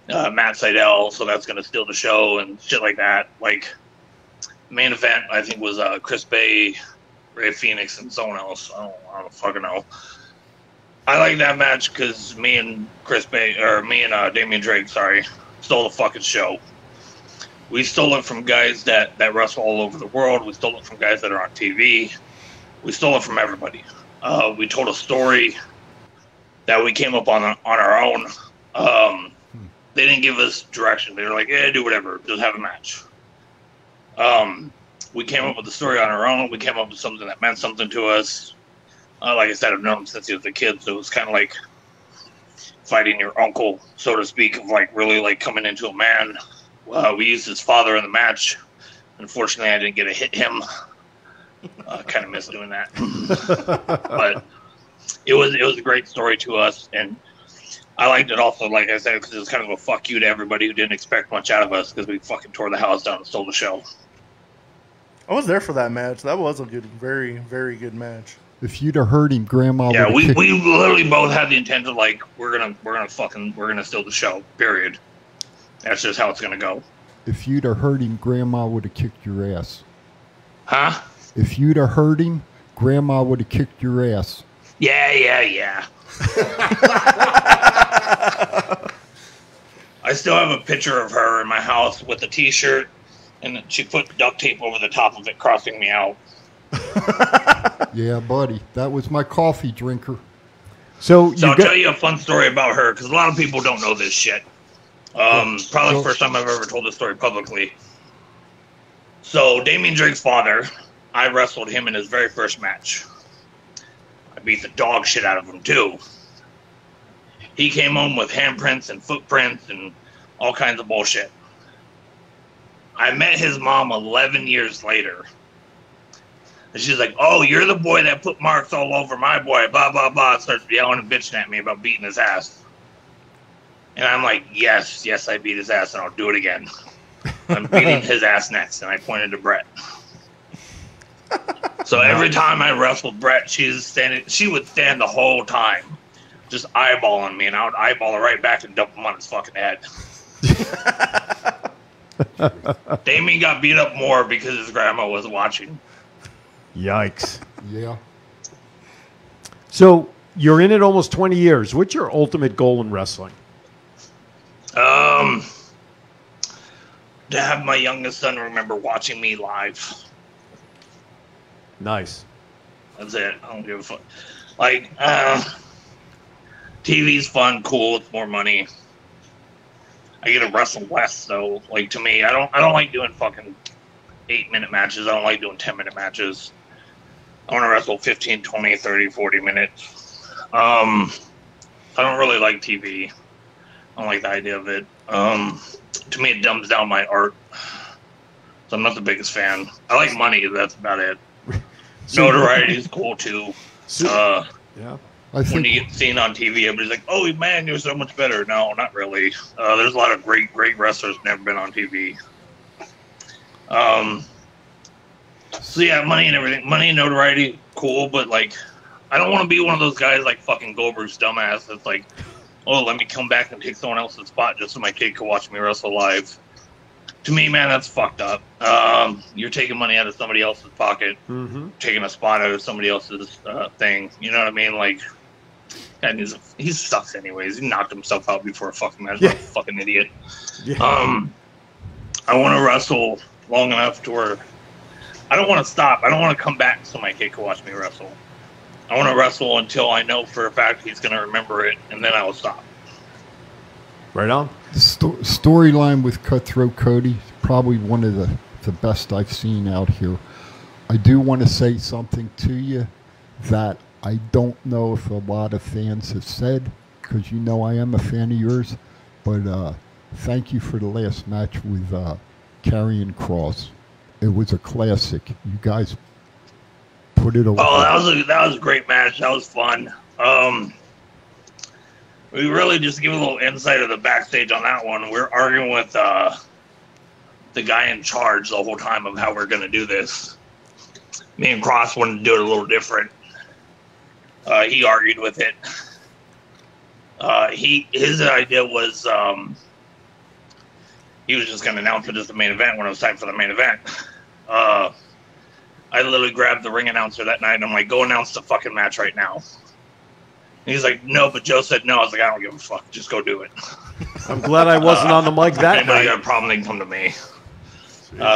Matt Sydal, so that's going to steal the show and shit like that. Like, main event, I think, was Chris Bay, Ray Phoenix, and someone else. I don't fucking know. I like that match because me and Damian Drake, stole the fucking show. We stole it from guys that wrestle all over the world. We stole it from guys that are on TV. We stole it from everybody. We told a story that we came up on our own. They didn't give us direction. They were like, yeah, do whatever. Just have a match. We came up with the story on our own. We came up with something that meant something to us. Like I said, I've known him since he was a kid, so it was kind of like fighting your uncle, so to speak, of like really like coming into a man. We used his father in the match. Unfortunately, I didn't get to hit him. Kind of miss doing that. But it was a great story to us, and I liked it also, like I said, because it was kind of a fuck you to everybody who didn't expect much out of us because we fucking tore the house down and stole the show. I was there for that match. That was a good, very, very good match. If you'd have heard him, Grandma. Yeah, we literally both had the intent of like we're gonna steal the show. Period. That's just how it's gonna go. If you'd have heard him, Grandma would have kicked your ass. Huh? If you'd have heard him, Grandma would have kicked your ass. Yeah. I still have a picture of her in my house with a T-shirt, and she put duct tape over the top of it, crossing me out. Yeah, buddy. That was my coffee drinker. So I'll tell you a fun story about her, because a lot of people don't know this shit. Probably the first time I've ever told this story publicly. So Damian Drake's father, I wrestled him in his very first match. I beat the dog shit out of him, too. He came home with handprints and footprints and all kinds of bullshit. I met his mom 11 years later. And she's like, oh, you're the boy that put marks all over my boy, blah, blah, blah. Starts yelling and bitching at me about beating his ass. And I'm like, yes, I beat his ass, and I'll do it again. I'm beating his ass next, and I pointed to Brett. So every time I wrestled Brett, she would stand the whole time, just eyeballing me, and I would eyeball her right back and dump him on his fucking head. Damien got beat up more because his grandma was watching. Yikes. Yeah. So you're in it almost 20 years. What's your ultimate goal in wrestling? To have my youngest son remember watching me live. Nice. That's it. I don't give a fuck. Like, TV's fun, cool. It's more money. I get to wrestle less, though. Like, to me, I don't like doing fucking 8-minute matches. I don't like doing 10-minute matches. I want to wrestle 15, 20, 30, 40 minutes. I don't really like TV. I don't like the idea of it. To me, it dumbs down my art. So I'm not the biggest fan. I like money. That's about it. Notoriety is cool, too. Yeah. When you get seen on TV, everybody's like, oh, man, you're so much better. No, not really. There's a lot of great wrestlers who've never been on TV. So, yeah, money and everything. Money and notoriety, cool, but, like, I don't want to be one of those guys like fucking Goldberg's dumbass that's like, oh, let me come back and take someone else's spot just so my kid can watch me wrestle live. To me, man, that's fucked up. You're taking money out of somebody else's pocket, taking a spot out of somebody else's thing. You know what I mean? Like, God, he sucks anyways. He knocked himself out before a fucking match. Like a fucking idiot. Yeah. I want to wrestle long enough to where I don't want to stop. I don't want to come back so my kid can watch me wrestle. I want to wrestle until I know for a fact he's going to remember it, and then I will stop. Right on. The storyline with Cutthroat Cody, probably one of the best I've seen out here. I do want to say something to you that I don't know if a lot of fans have said. because you know I am a fan of yours. But thank you for the last match with Karrion Kross. It was a classic. You guys put it away. Oh, that was a great match. That was fun. We really just give a little insight of the backstage on that one. We're arguing with the guy in charge the whole time of how we're going to do this. Me and Cross wanted to do it a little different. He argued with it. His idea was he was just going to announce it as the main event when it was time for the main event. I literally grabbed the ring announcer that night and I'm like, go announce the fucking match right now. And he's like, no, but Joe said no. I was like, I don't give a fuck. Just go do it. I'm glad I wasn't on the mic that anybody night. got a problem, they can come to me.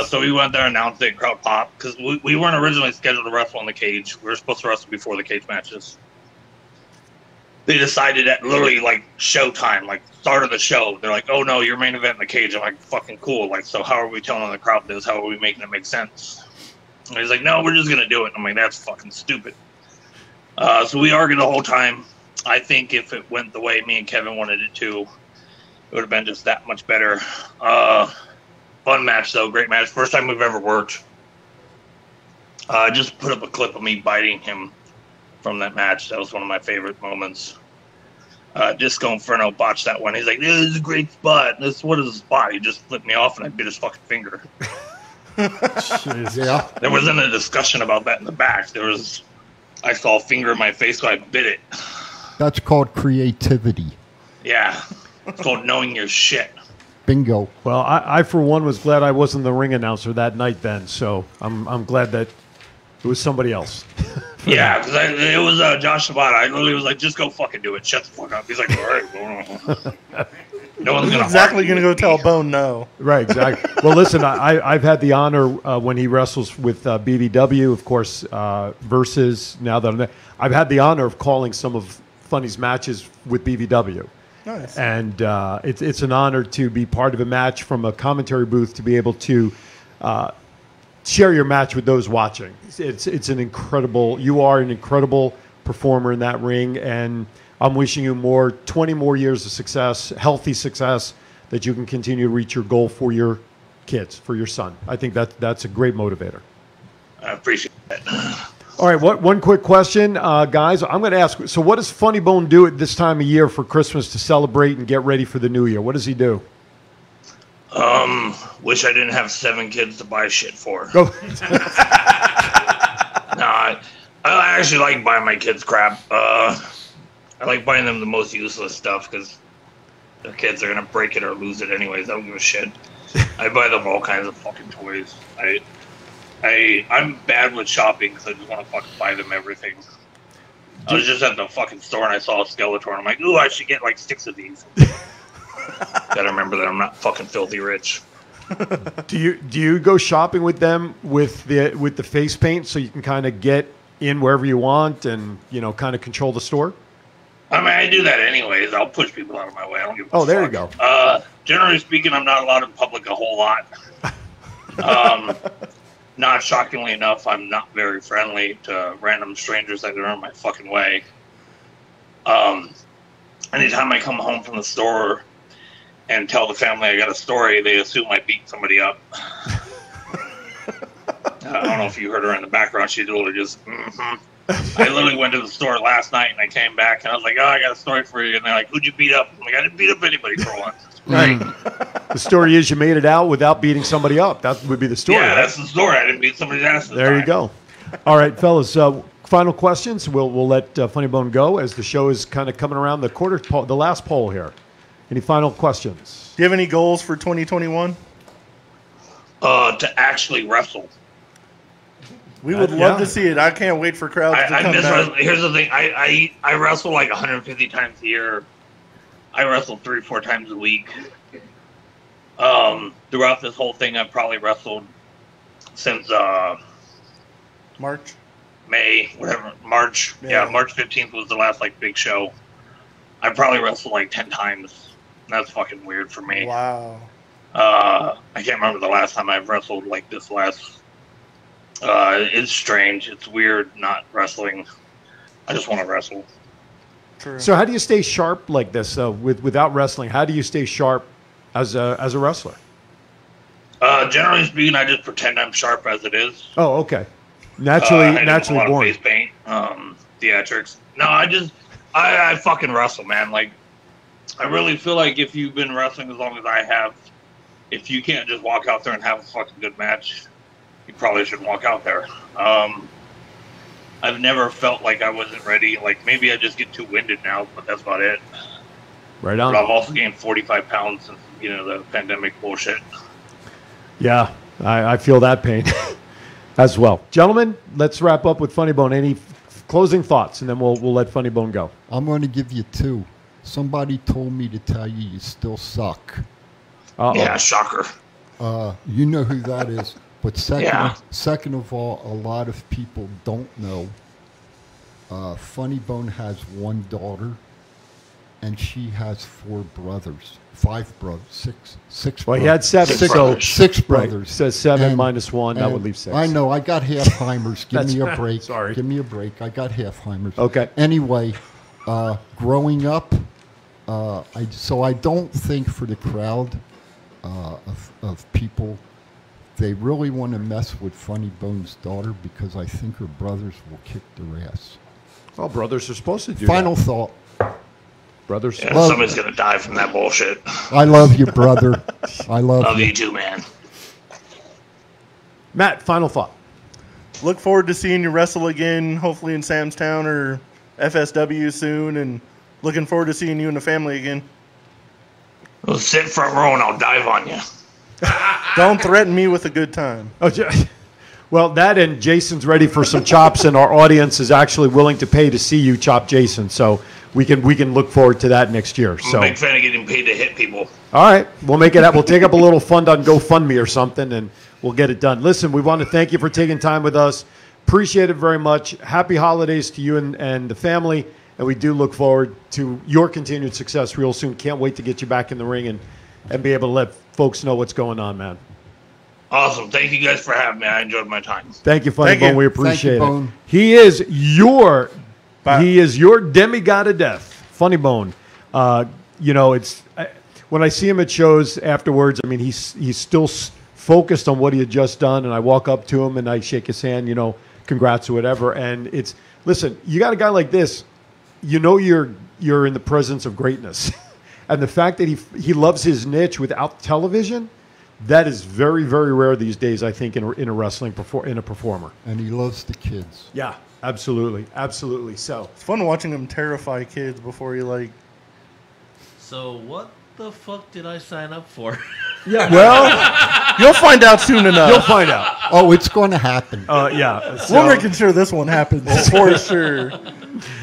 So we went there and announced it, crowd pop, because we weren't originally scheduled to wrestle in the cage. We were supposed to wrestle before the cage matches. They decided at literally like showtime, like start of the show. They're like, oh no, your main event in the cage. I'm like, fucking cool. Like, so how are we telling the crowd this? How are we making it make sense? And he's like, no, we're just going to do it. I'm like, that's fucking stupid. So we argued the whole time. I think if it went the way me and Kevin wanted it to, it would have been just that much better. Fun match, though. Great match. First time we've ever worked. Just put up a clip of me biting him from that match. That was one of my favorite moments. Disco Inferno botched that one. He's like, this is a great spot. What is a spot? He just flipped me off and I bit his fucking finger. Yeah. There wasn't a discussion about that in the back. I saw a finger in my face, so I bit it. That's called creativity. Yeah. It's called knowing your shit. Bingo. Well, I for one was glad I wasn't the ring announcer that night then, so I'm glad that it was somebody else. Yeah, because it was Josh Sabata. I literally was like, just go fucking do it. Shut the fuck up. He's like, all right, go on. No one's gonna exactly going to go tell Bone no. Right, exactly. Well, listen, I've had the honor when he wrestles with BBW, of course, versus now that I've had the honor of calling some of Funny's matches with BBW. Nice. And it's an honor to be part of a match from a commentary booth to be able to share your match with those watching. It's an incredible. You are an incredible performer in that ring, and I'm wishing you 20 more years of success, healthy success, that you can continue to reach your goal for your kids, for your son. I think that's a great motivator. I appreciate it. All right, one quick question, guys. I'm going to ask, so what does Funnybone do at this time of year for Christmas to celebrate and get ready for the new year? What does he do? Wish I didn't have 7 kids to buy shit for. Go. No, I actually like buying my kids crap. I like buying them the most useless stuff because their kids are going to break it or lose it anyways. I don't give a shit. I buy them all kinds of fucking toys. I'm bad with shopping because I just want to fucking buy them everything. I was just at the fucking store and I saw a Skeletor and I'm like, ooh, I should get like 6 of these. Gotta remember that I'm not fucking filthy rich. Do you go shopping with them with the face paint so you can kind of get in wherever you want and kind of control the store? I mean, I do that anyways. I'll push people out of my way. I don't give a fuck. There you go. Generally speaking, I'm not allowed in public a whole lot. Not shockingly enough, I'm not very friendly to random strangers that are in my fucking way. Anytime I come home from the store and tell the family I got a story, they assume I beat somebody up. I don't know if you heard her in the background. She literally just, I literally went to the store last night and I came back and I was like, oh, I got a story for you. And they're like, who'd you beat up? I'm like, I didn't beat up anybody for once. Right. The story is you made it out without beating somebody up. That would be the story. Yeah, right? that's the story. I didn't beat somebody's ass. There you go. All right, fellas. Final questions. We'll let Funnybone go as the show is kind of coming around the last poll here. Any final questions? Do you have any goals for 2021? To actually wrestle. We would love to see it. I can't wait for crowds to come back. Here's the thing. I wrestle like 150 times a year. I wrestle 3-4 times a week. Throughout this whole thing, I've probably wrestled since March? May, whatever. March. Yeah, March 15th was the last big show. I probably wrestled 10 times. That's fucking weird for me. Wow. I can't remember the last time I've wrestled like this last. It's strange. It's weird not wrestling. I just want to wrestle. True. So how do you stay sharp like this without wrestling? How do you stay sharp as a wrestler? Generally speaking, I just pretend I'm sharp as it is. Oh, okay. Naturally born. Face paint, theatrics. No, I fucking wrestle, man. Like, I really feel like if you've been wrestling as long as I have, if you can't just walk out there and have a fucking good match, you probably shouldn't walk out there. I've never felt like I wasn't ready. Like, maybe I just get too winded now, but that's about it. Right on. But I've also gained 45 pounds since, the pandemic bullshit. Yeah, I feel that pain as well. Gentlemen, let's wrap up with Funnybone. Any closing thoughts, and then we'll let Funnybone go. I'm going to give you 2. Somebody told me to tell you still suck. Uh-oh. Yeah, shocker. You know who that is. But Yeah. second of all, a lot of people don't know. Funnybone has 1 daughter, and she has 4 brothers. 5 brothers. 6 Well, brothers. he had 7. So 6 right. brothers. So 7 And- minus 1, that and would leave 6. I know. I got half-timers. Give That's me a right. break. Sorry. Give me a break. I got half-timers. Okay. Anyway, growing up, I don't think for the crowd of people, they really want to mess with Funnybone's daughter because I think her brothers will kick their ass. Well, brothers are supposed to do Final that. thought. Brothers. Yeah, Well- somebody's gonna die from that bullshit. I love you, brother. I love Love you. you too, man. Matt, final thought. Look forward to seeing you wrestle again, hopefully in Samstown or FSW soon, and looking forward to seeing you and the family again. Well, sit front row and I'll dive on you. Don't threaten me with a good time. Oh, well, that and Jason's ready for some chops, and our audience is actually willing to pay to see you chop Jason. So we can look forward to that next year. I'm So a big fan of getting paid to hit people. all right, we'll make it up. We'll take up a little fund on GoFundMe or something, and we'll get it done. Listen, we want to thank you for taking time with us. Appreciate it very much. Happy holidays to you and the family, and we do look forward to your continued success real soon. Can't wait to get you back in the ring and be able to let folks know what's going on, man. Awesome. Thank you guys for having me. I enjoyed my time. Thank you, Thank Funnybone. you. We appreciate Thank you, it. Bone. He is your demigod of death, Funnybone. It's when I see him at shows afterwards. I mean, he's still focused on what he had just done, and I walk up to him and I shake his hand. Congrats or whatever. And listen, you got a guy like this. You're in the presence of greatness, and the fact that he loves his niche without television. That is very, very rare these days, I think, in a wrestling in a performer. And he loves the kids. Yeah, absolutely, absolutely. So It's fun watching him terrify kids before he So what the fuck did I sign up for? yeah, well, You'll find out soon enough. you'll find out. Oh, it's going to happen. Yeah, We'll make sure this one happens for sure.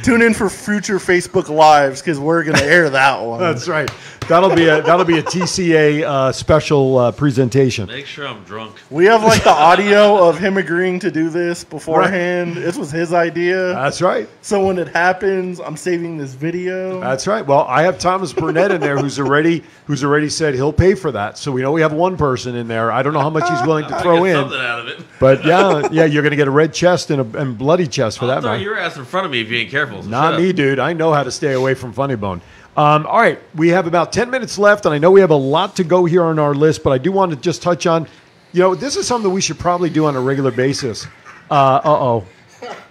Tune in for future Facebook Lives because we're going to air that one. that's right. That'll be a TCA special presentation. Make sure I'm drunk. We have the audio of him agreeing to do this beforehand. This was his idea. That's right. So when it happens, I'm saving this video. That's right. Well, I have Thomas Burnett in there who's already said he'll pay for that. So we know we have one person in there. I don't know how much he's willing to throw Get in, something out of it. but yeah, you're going to get a red chest and bloody chest for I'll that throw matter. your ass in front of me if you ain't careful. So Not shut me, up. dude. I know how to stay away from Funnybone. All right, we have about 10 minutes left, and I know we have a lot to go here on our list, but I do want to just touch on, this is something we should probably do on a regular basis.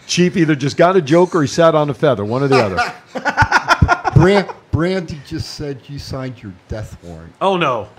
Chief either just got a joke or he sat on a feather, one or the other. Brandy just said you signed your death warrant. Oh, no.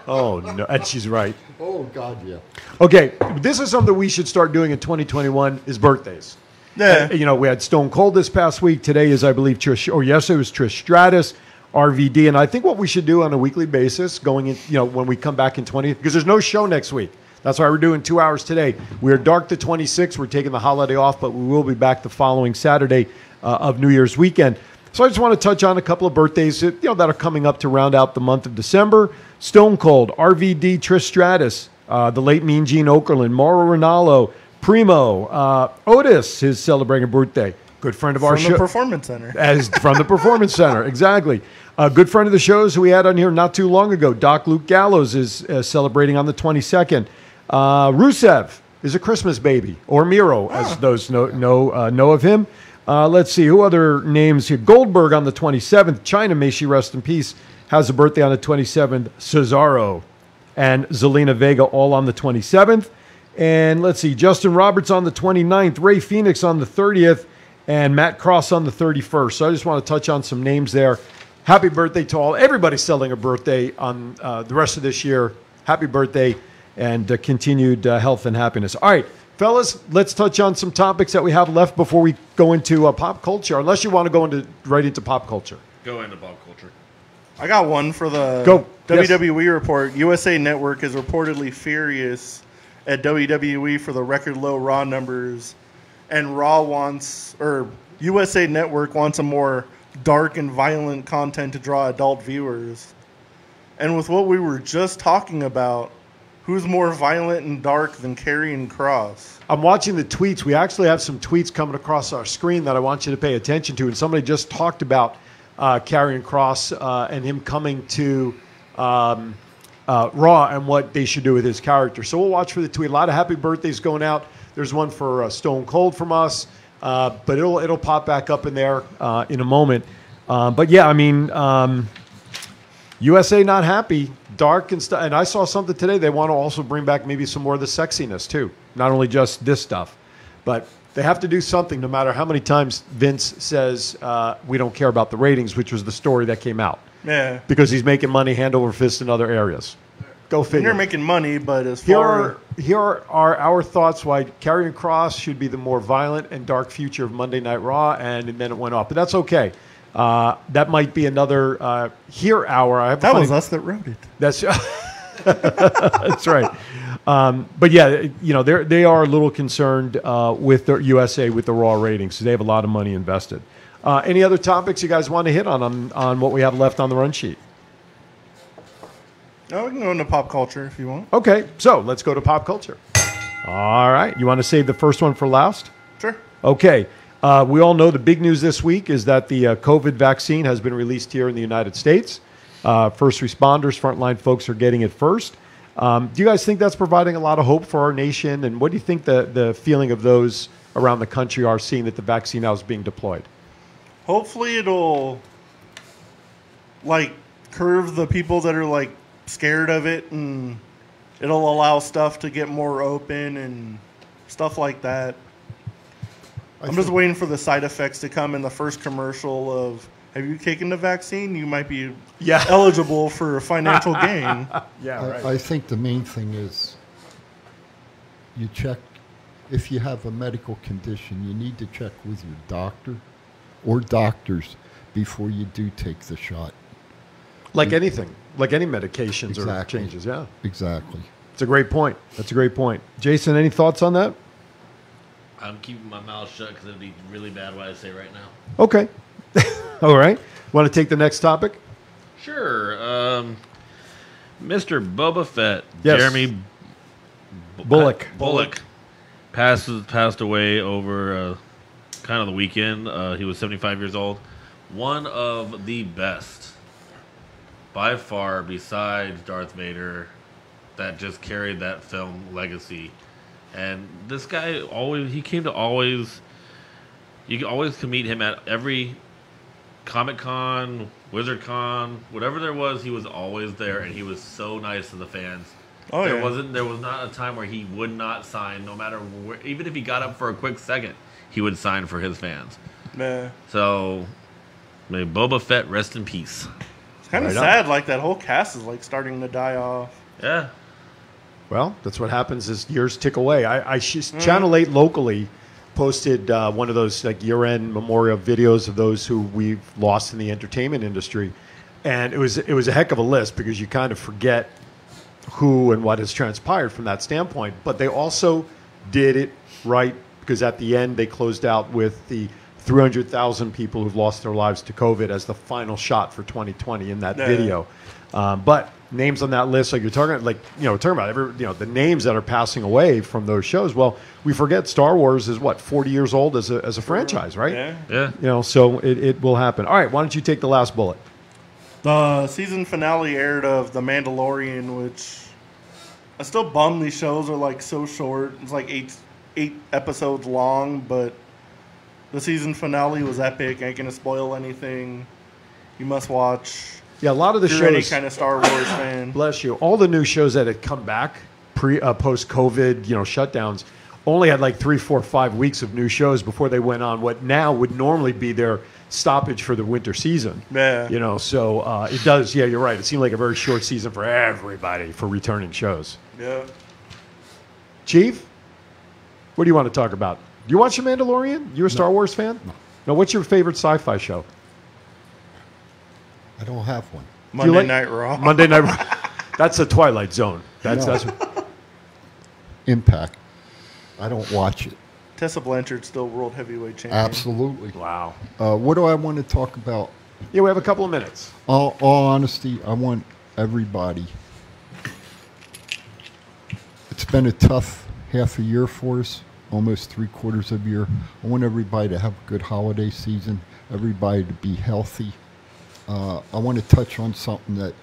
Oh, no. And she's right. Oh, God, yeah. Okay, this is something we should start doing in 2021 is birthdays. Yeah. We had Stone Cold this past week. Today is, I believe, yesterday was Trish Stratus, RVD. And I think what we should do on a weekly basis going in, when we come back in because there's no show next week. That's why we're doing 2 hours today. We are dark the 26th. We're taking the holiday off, but we will be back the following Saturday of New Year's weekend. So I just want to touch on a couple of birthdays that are coming up to round out the month of December. Stone Cold, RVD, Trish Stratus, the late Mean Gene Okerlund, Mauro Ranallo, Primo, Otis is celebrating a birthday. Good friend of our show. From the Performance Center. From the Performance Center, exactly. A good friend of the shows who we had on here not too long ago, Doc Luke Gallows, is celebrating on the 22nd. Rusev is a Christmas baby, or Miro, as those know of him. Let's see, who other names here? Goldberg on the 27th. China, may she rest in peace, has a birthday on the 27th. Cesaro and Zelina Vega all on the 27th. And let's see, Justin Roberts on the 29th. Ray Phoenix on the 30th. And Matt Cross on the 31st. So I just want to touch on some names there. Happy birthday to all. Everybody's celebrating a birthday on the rest of this year. Happy birthday and continued health and happiness. All right, fellas, let's touch on some topics that we have left before we go into pop culture, unless you want to go right into pop culture. Go into pop culture. I got one for the WWE report. USA Network is reportedly furious at WWE for the record low Raw numbers. And USA Network wants a more dark and violent content to draw adult viewers. And with what we were just talking about, who's more violent and dark than Karrion Kross? I'm watching the tweets. We actually have some tweets coming across our screen that I want you to pay attention to. And somebody just talked about Karrion Kross and him coming to Raw and what they should do with his character. So we'll watch for the tweet. A lot of happy birthdays going out. There's one for Stone Cold from us, but it'll pop back up in there in a moment. But yeah, I mean, USA not happy, dark and stuff. And I saw something today. They want to also bring back maybe some more of the sexiness too, not only just this stuff. But they have to do something, no matter how many times Vince says we don't care about the ratings, which was the story that came out. Yeah, because he's making money hand over fist in other areas. Go figure. You're making money, but as far here are our thoughts why Karrion Kross should be the more violent and dark future of Monday Night Raw, and then it went off. But that's okay. That might be another hour. That was us that wrote it. That's that's right. But yeah, you know they are a little concerned with the USA with the Raw ratings. So they have a lot of money invested. Any other topics you guys want to hit on what we have left on the run sheet? No, we can go into pop culture if you want. Okay, so let's go to pop culture. All right. You want to save the first one for last? Sure. Okay. We all know the big news this week is that the COVID vaccine has been released here in the United States. First responders, frontline folks are getting it first. Do you guys think that's providing a lot of hope for our nation? And what do you think the feeling of those around the country are seeing that the vaccine now is being deployed? Hopefully it'll, curve the people that are, scared of it, and it'll allow stuff to get more open and stuff like that. I'm just waiting for the side effects to come in the first commercial of, have you taken the vaccine? You might be eligible for financial gain. Yeah, right. I think the main thing is you check, if you have a medical condition, you need to check with your doctor or doctors before you do take the shot. Like anything, like any medications Exactly. or changes, yeah. Exactly. It's a great point. That's a great point. Jason, any thoughts on that? I'm keeping my mouth shut because it'd be really bad what I say right now. Okay. All right. Want to take the next topic? Sure. Mr. Boba Fett, Yes. Jeremy Bullock. passed away over kind of the weekend. He was 75 years old. One of the best, by far, besides Darth Vader, that just carried that film legacy. And this guy you could always meet him at every Comic-Con, WizardCon, whatever there was, he was always there, and he was so nice to the fans. Oh, there yeah. there was not a time where he would not sign, no matter where, even if he got up for a quick second, he would sign for his fans. Nah. So, may Boba Fett rest in peace. It's kind of sad, that whole cast is starting to die off. Yeah. Well, that's what happens as years tick away. Channel 8 locally posted one of those year-end memorial videos of those who we've lost in the entertainment industry, and it was a heck of a list because you kind of forget who and what has transpired from that standpoint. But they also did it right because at the end they closed out with the 300,000 people who've lost their lives to COVID as the final shot for 2020 in that video. But names on that list, you're talking about the names that are passing away from those shows. Well, we forget Star Wars is 40 years old as a franchise, right? Yeah. So it will happen. All right, why don't you take the last bullet? The season finale aired of The Mandalorian, which I'm still bummed these shows are so short. It's eight episodes long, but The season finale was epic. Ain't gonna spoil anything. You must watch. Yeah, a lot of the If you're any shows. kind of Star Wars fan. Bless you. All the new shows that had come back post COVID, shutdowns, only had like 3, 4, 5 weeks of new shows before they went on what now would normally be their stoppage for the winter season. Yeah. So it does. Yeah, you're right. It seemed like a very short season for everybody for returning shows. Yeah. Chief, what do you want to talk about? Do you watch The Mandalorian? You a Star Wars fan? No. What's your favorite sci-fi show? I don't have one. Monday Night Raw. Monday Night Raw. That's the Twilight Zone. That's Impact. I don't watch it. Tessa Blanchard's still world heavyweight champion. Absolutely. Wow. What do I want to talk about? Yeah, we have a couple of minutes. All honesty, I want everybody. It's been a tough half a year for us, almost 3/4 of a year. I want everybody to have a good holiday season, everybody to be healthy. I want to touch on something that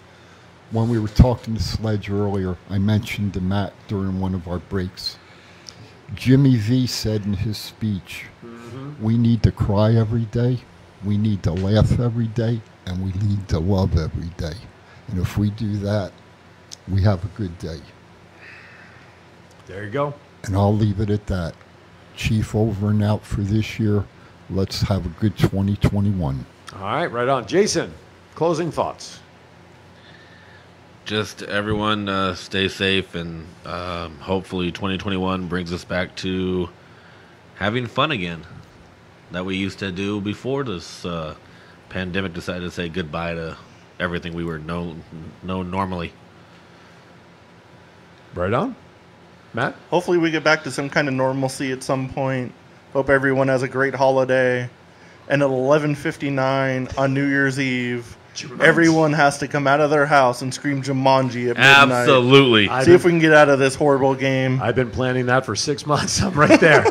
when we were talking to Sledge earlier, I mentioned to Matt during one of our breaks. Jimmy V said in his speech, we need to cry every day, we need to laugh every day, and we need to love every day. And if we do that, we have a good day. There you go. And I'll leave it at that. Chief, over and out for this year. Let's have a good 2021. All right, right on. Jason, closing thoughts. Just everyone stay safe, and hopefully 2021 brings us back to having fun again that we used to do before this pandemic decided to say goodbye to everything we were known normally. Right on. Matt? Hopefully we get back to some kind of normalcy at some point. Hope everyone has a great holiday. And at 11:59 on New Year's Eve, everyone has to come out of their house and scream Jumanji at midnight. Absolutely. See if we can get out of this horrible game. I've been planning that for 6 months. I'm right there.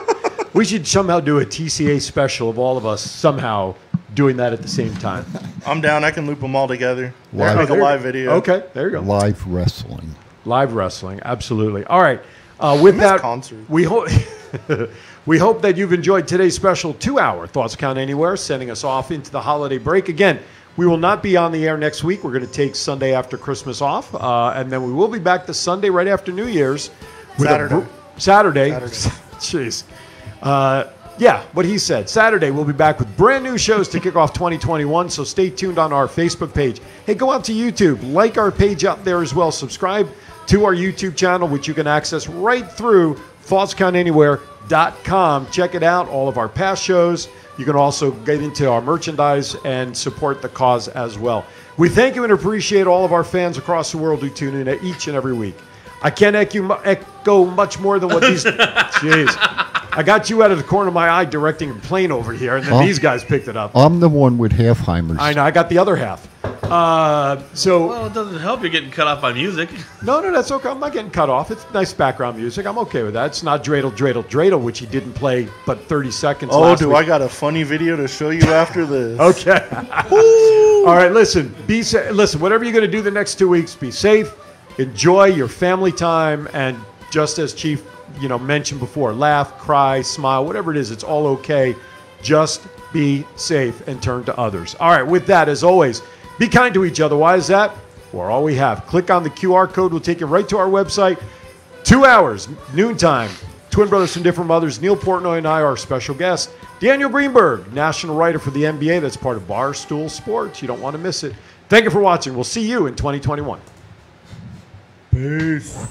We should somehow do a TCA special of all of us somehow doing that at the same time. I'm down. I can loop them all together. Live. Make a live video. Okay, there you go. Live wrestling. Live wrestling, absolutely. All right. With that, concerts. we hope we hope that you've enjoyed today's special 2-hour Thoughts Count Anywhere, sending us off into the holiday break. Again, we will not be on the air next week. We're going to take Sunday after Christmas off, and then we will be back the Sunday right after New Year's. Saturday. Jeez. Yeah, what he said. Saturday, we'll be back with brand new shows to kick off 2021, so stay tuned on our Facebook page. Hey, go out to YouTube. Like our page out there as well. Subscribe to our YouTube channel, which you can access right through thoughtscountanywhere.com. Check it out, all of our past shows. You can also get into our merchandise and support the cause as well. We thank you and appreciate all of our fans across the world who tune in each and every week. I can't echo much more than what these... Jeez. I got you out of the corner of my eye directing a plane over here, and then these guys picked it up. I'm the one with Halfheimers. I know. I got the other half. Well, it doesn't help you're getting cut off by music. No, that's okay. I'm not getting cut off. It's nice background music. I'm okay with that. It's not dreidel, dreidel, dreidel, which he didn't play but 30 seconds last week. I got a funny video to show you after this. Okay. All right, listen. Listen, whatever you're going to do the next 2 weeks, be safe. Enjoy your family time. And just as Chief mentioned before, laugh, cry, smile, whatever it is, it's all okay. Just be safe and turn to others. All right, with that, as always, be kind to each other. Why is that? We're all we have. Click on the QR code. We'll take you right to our website. 2 hours, noontime. Twin brothers from different mothers, Neil Portnoy and I are our special guest. Daniel Greenberg, national writer for the NBA. That's part of Barstool Sports. You don't want to miss it. Thank you for watching. We'll see you in 2021. Peace.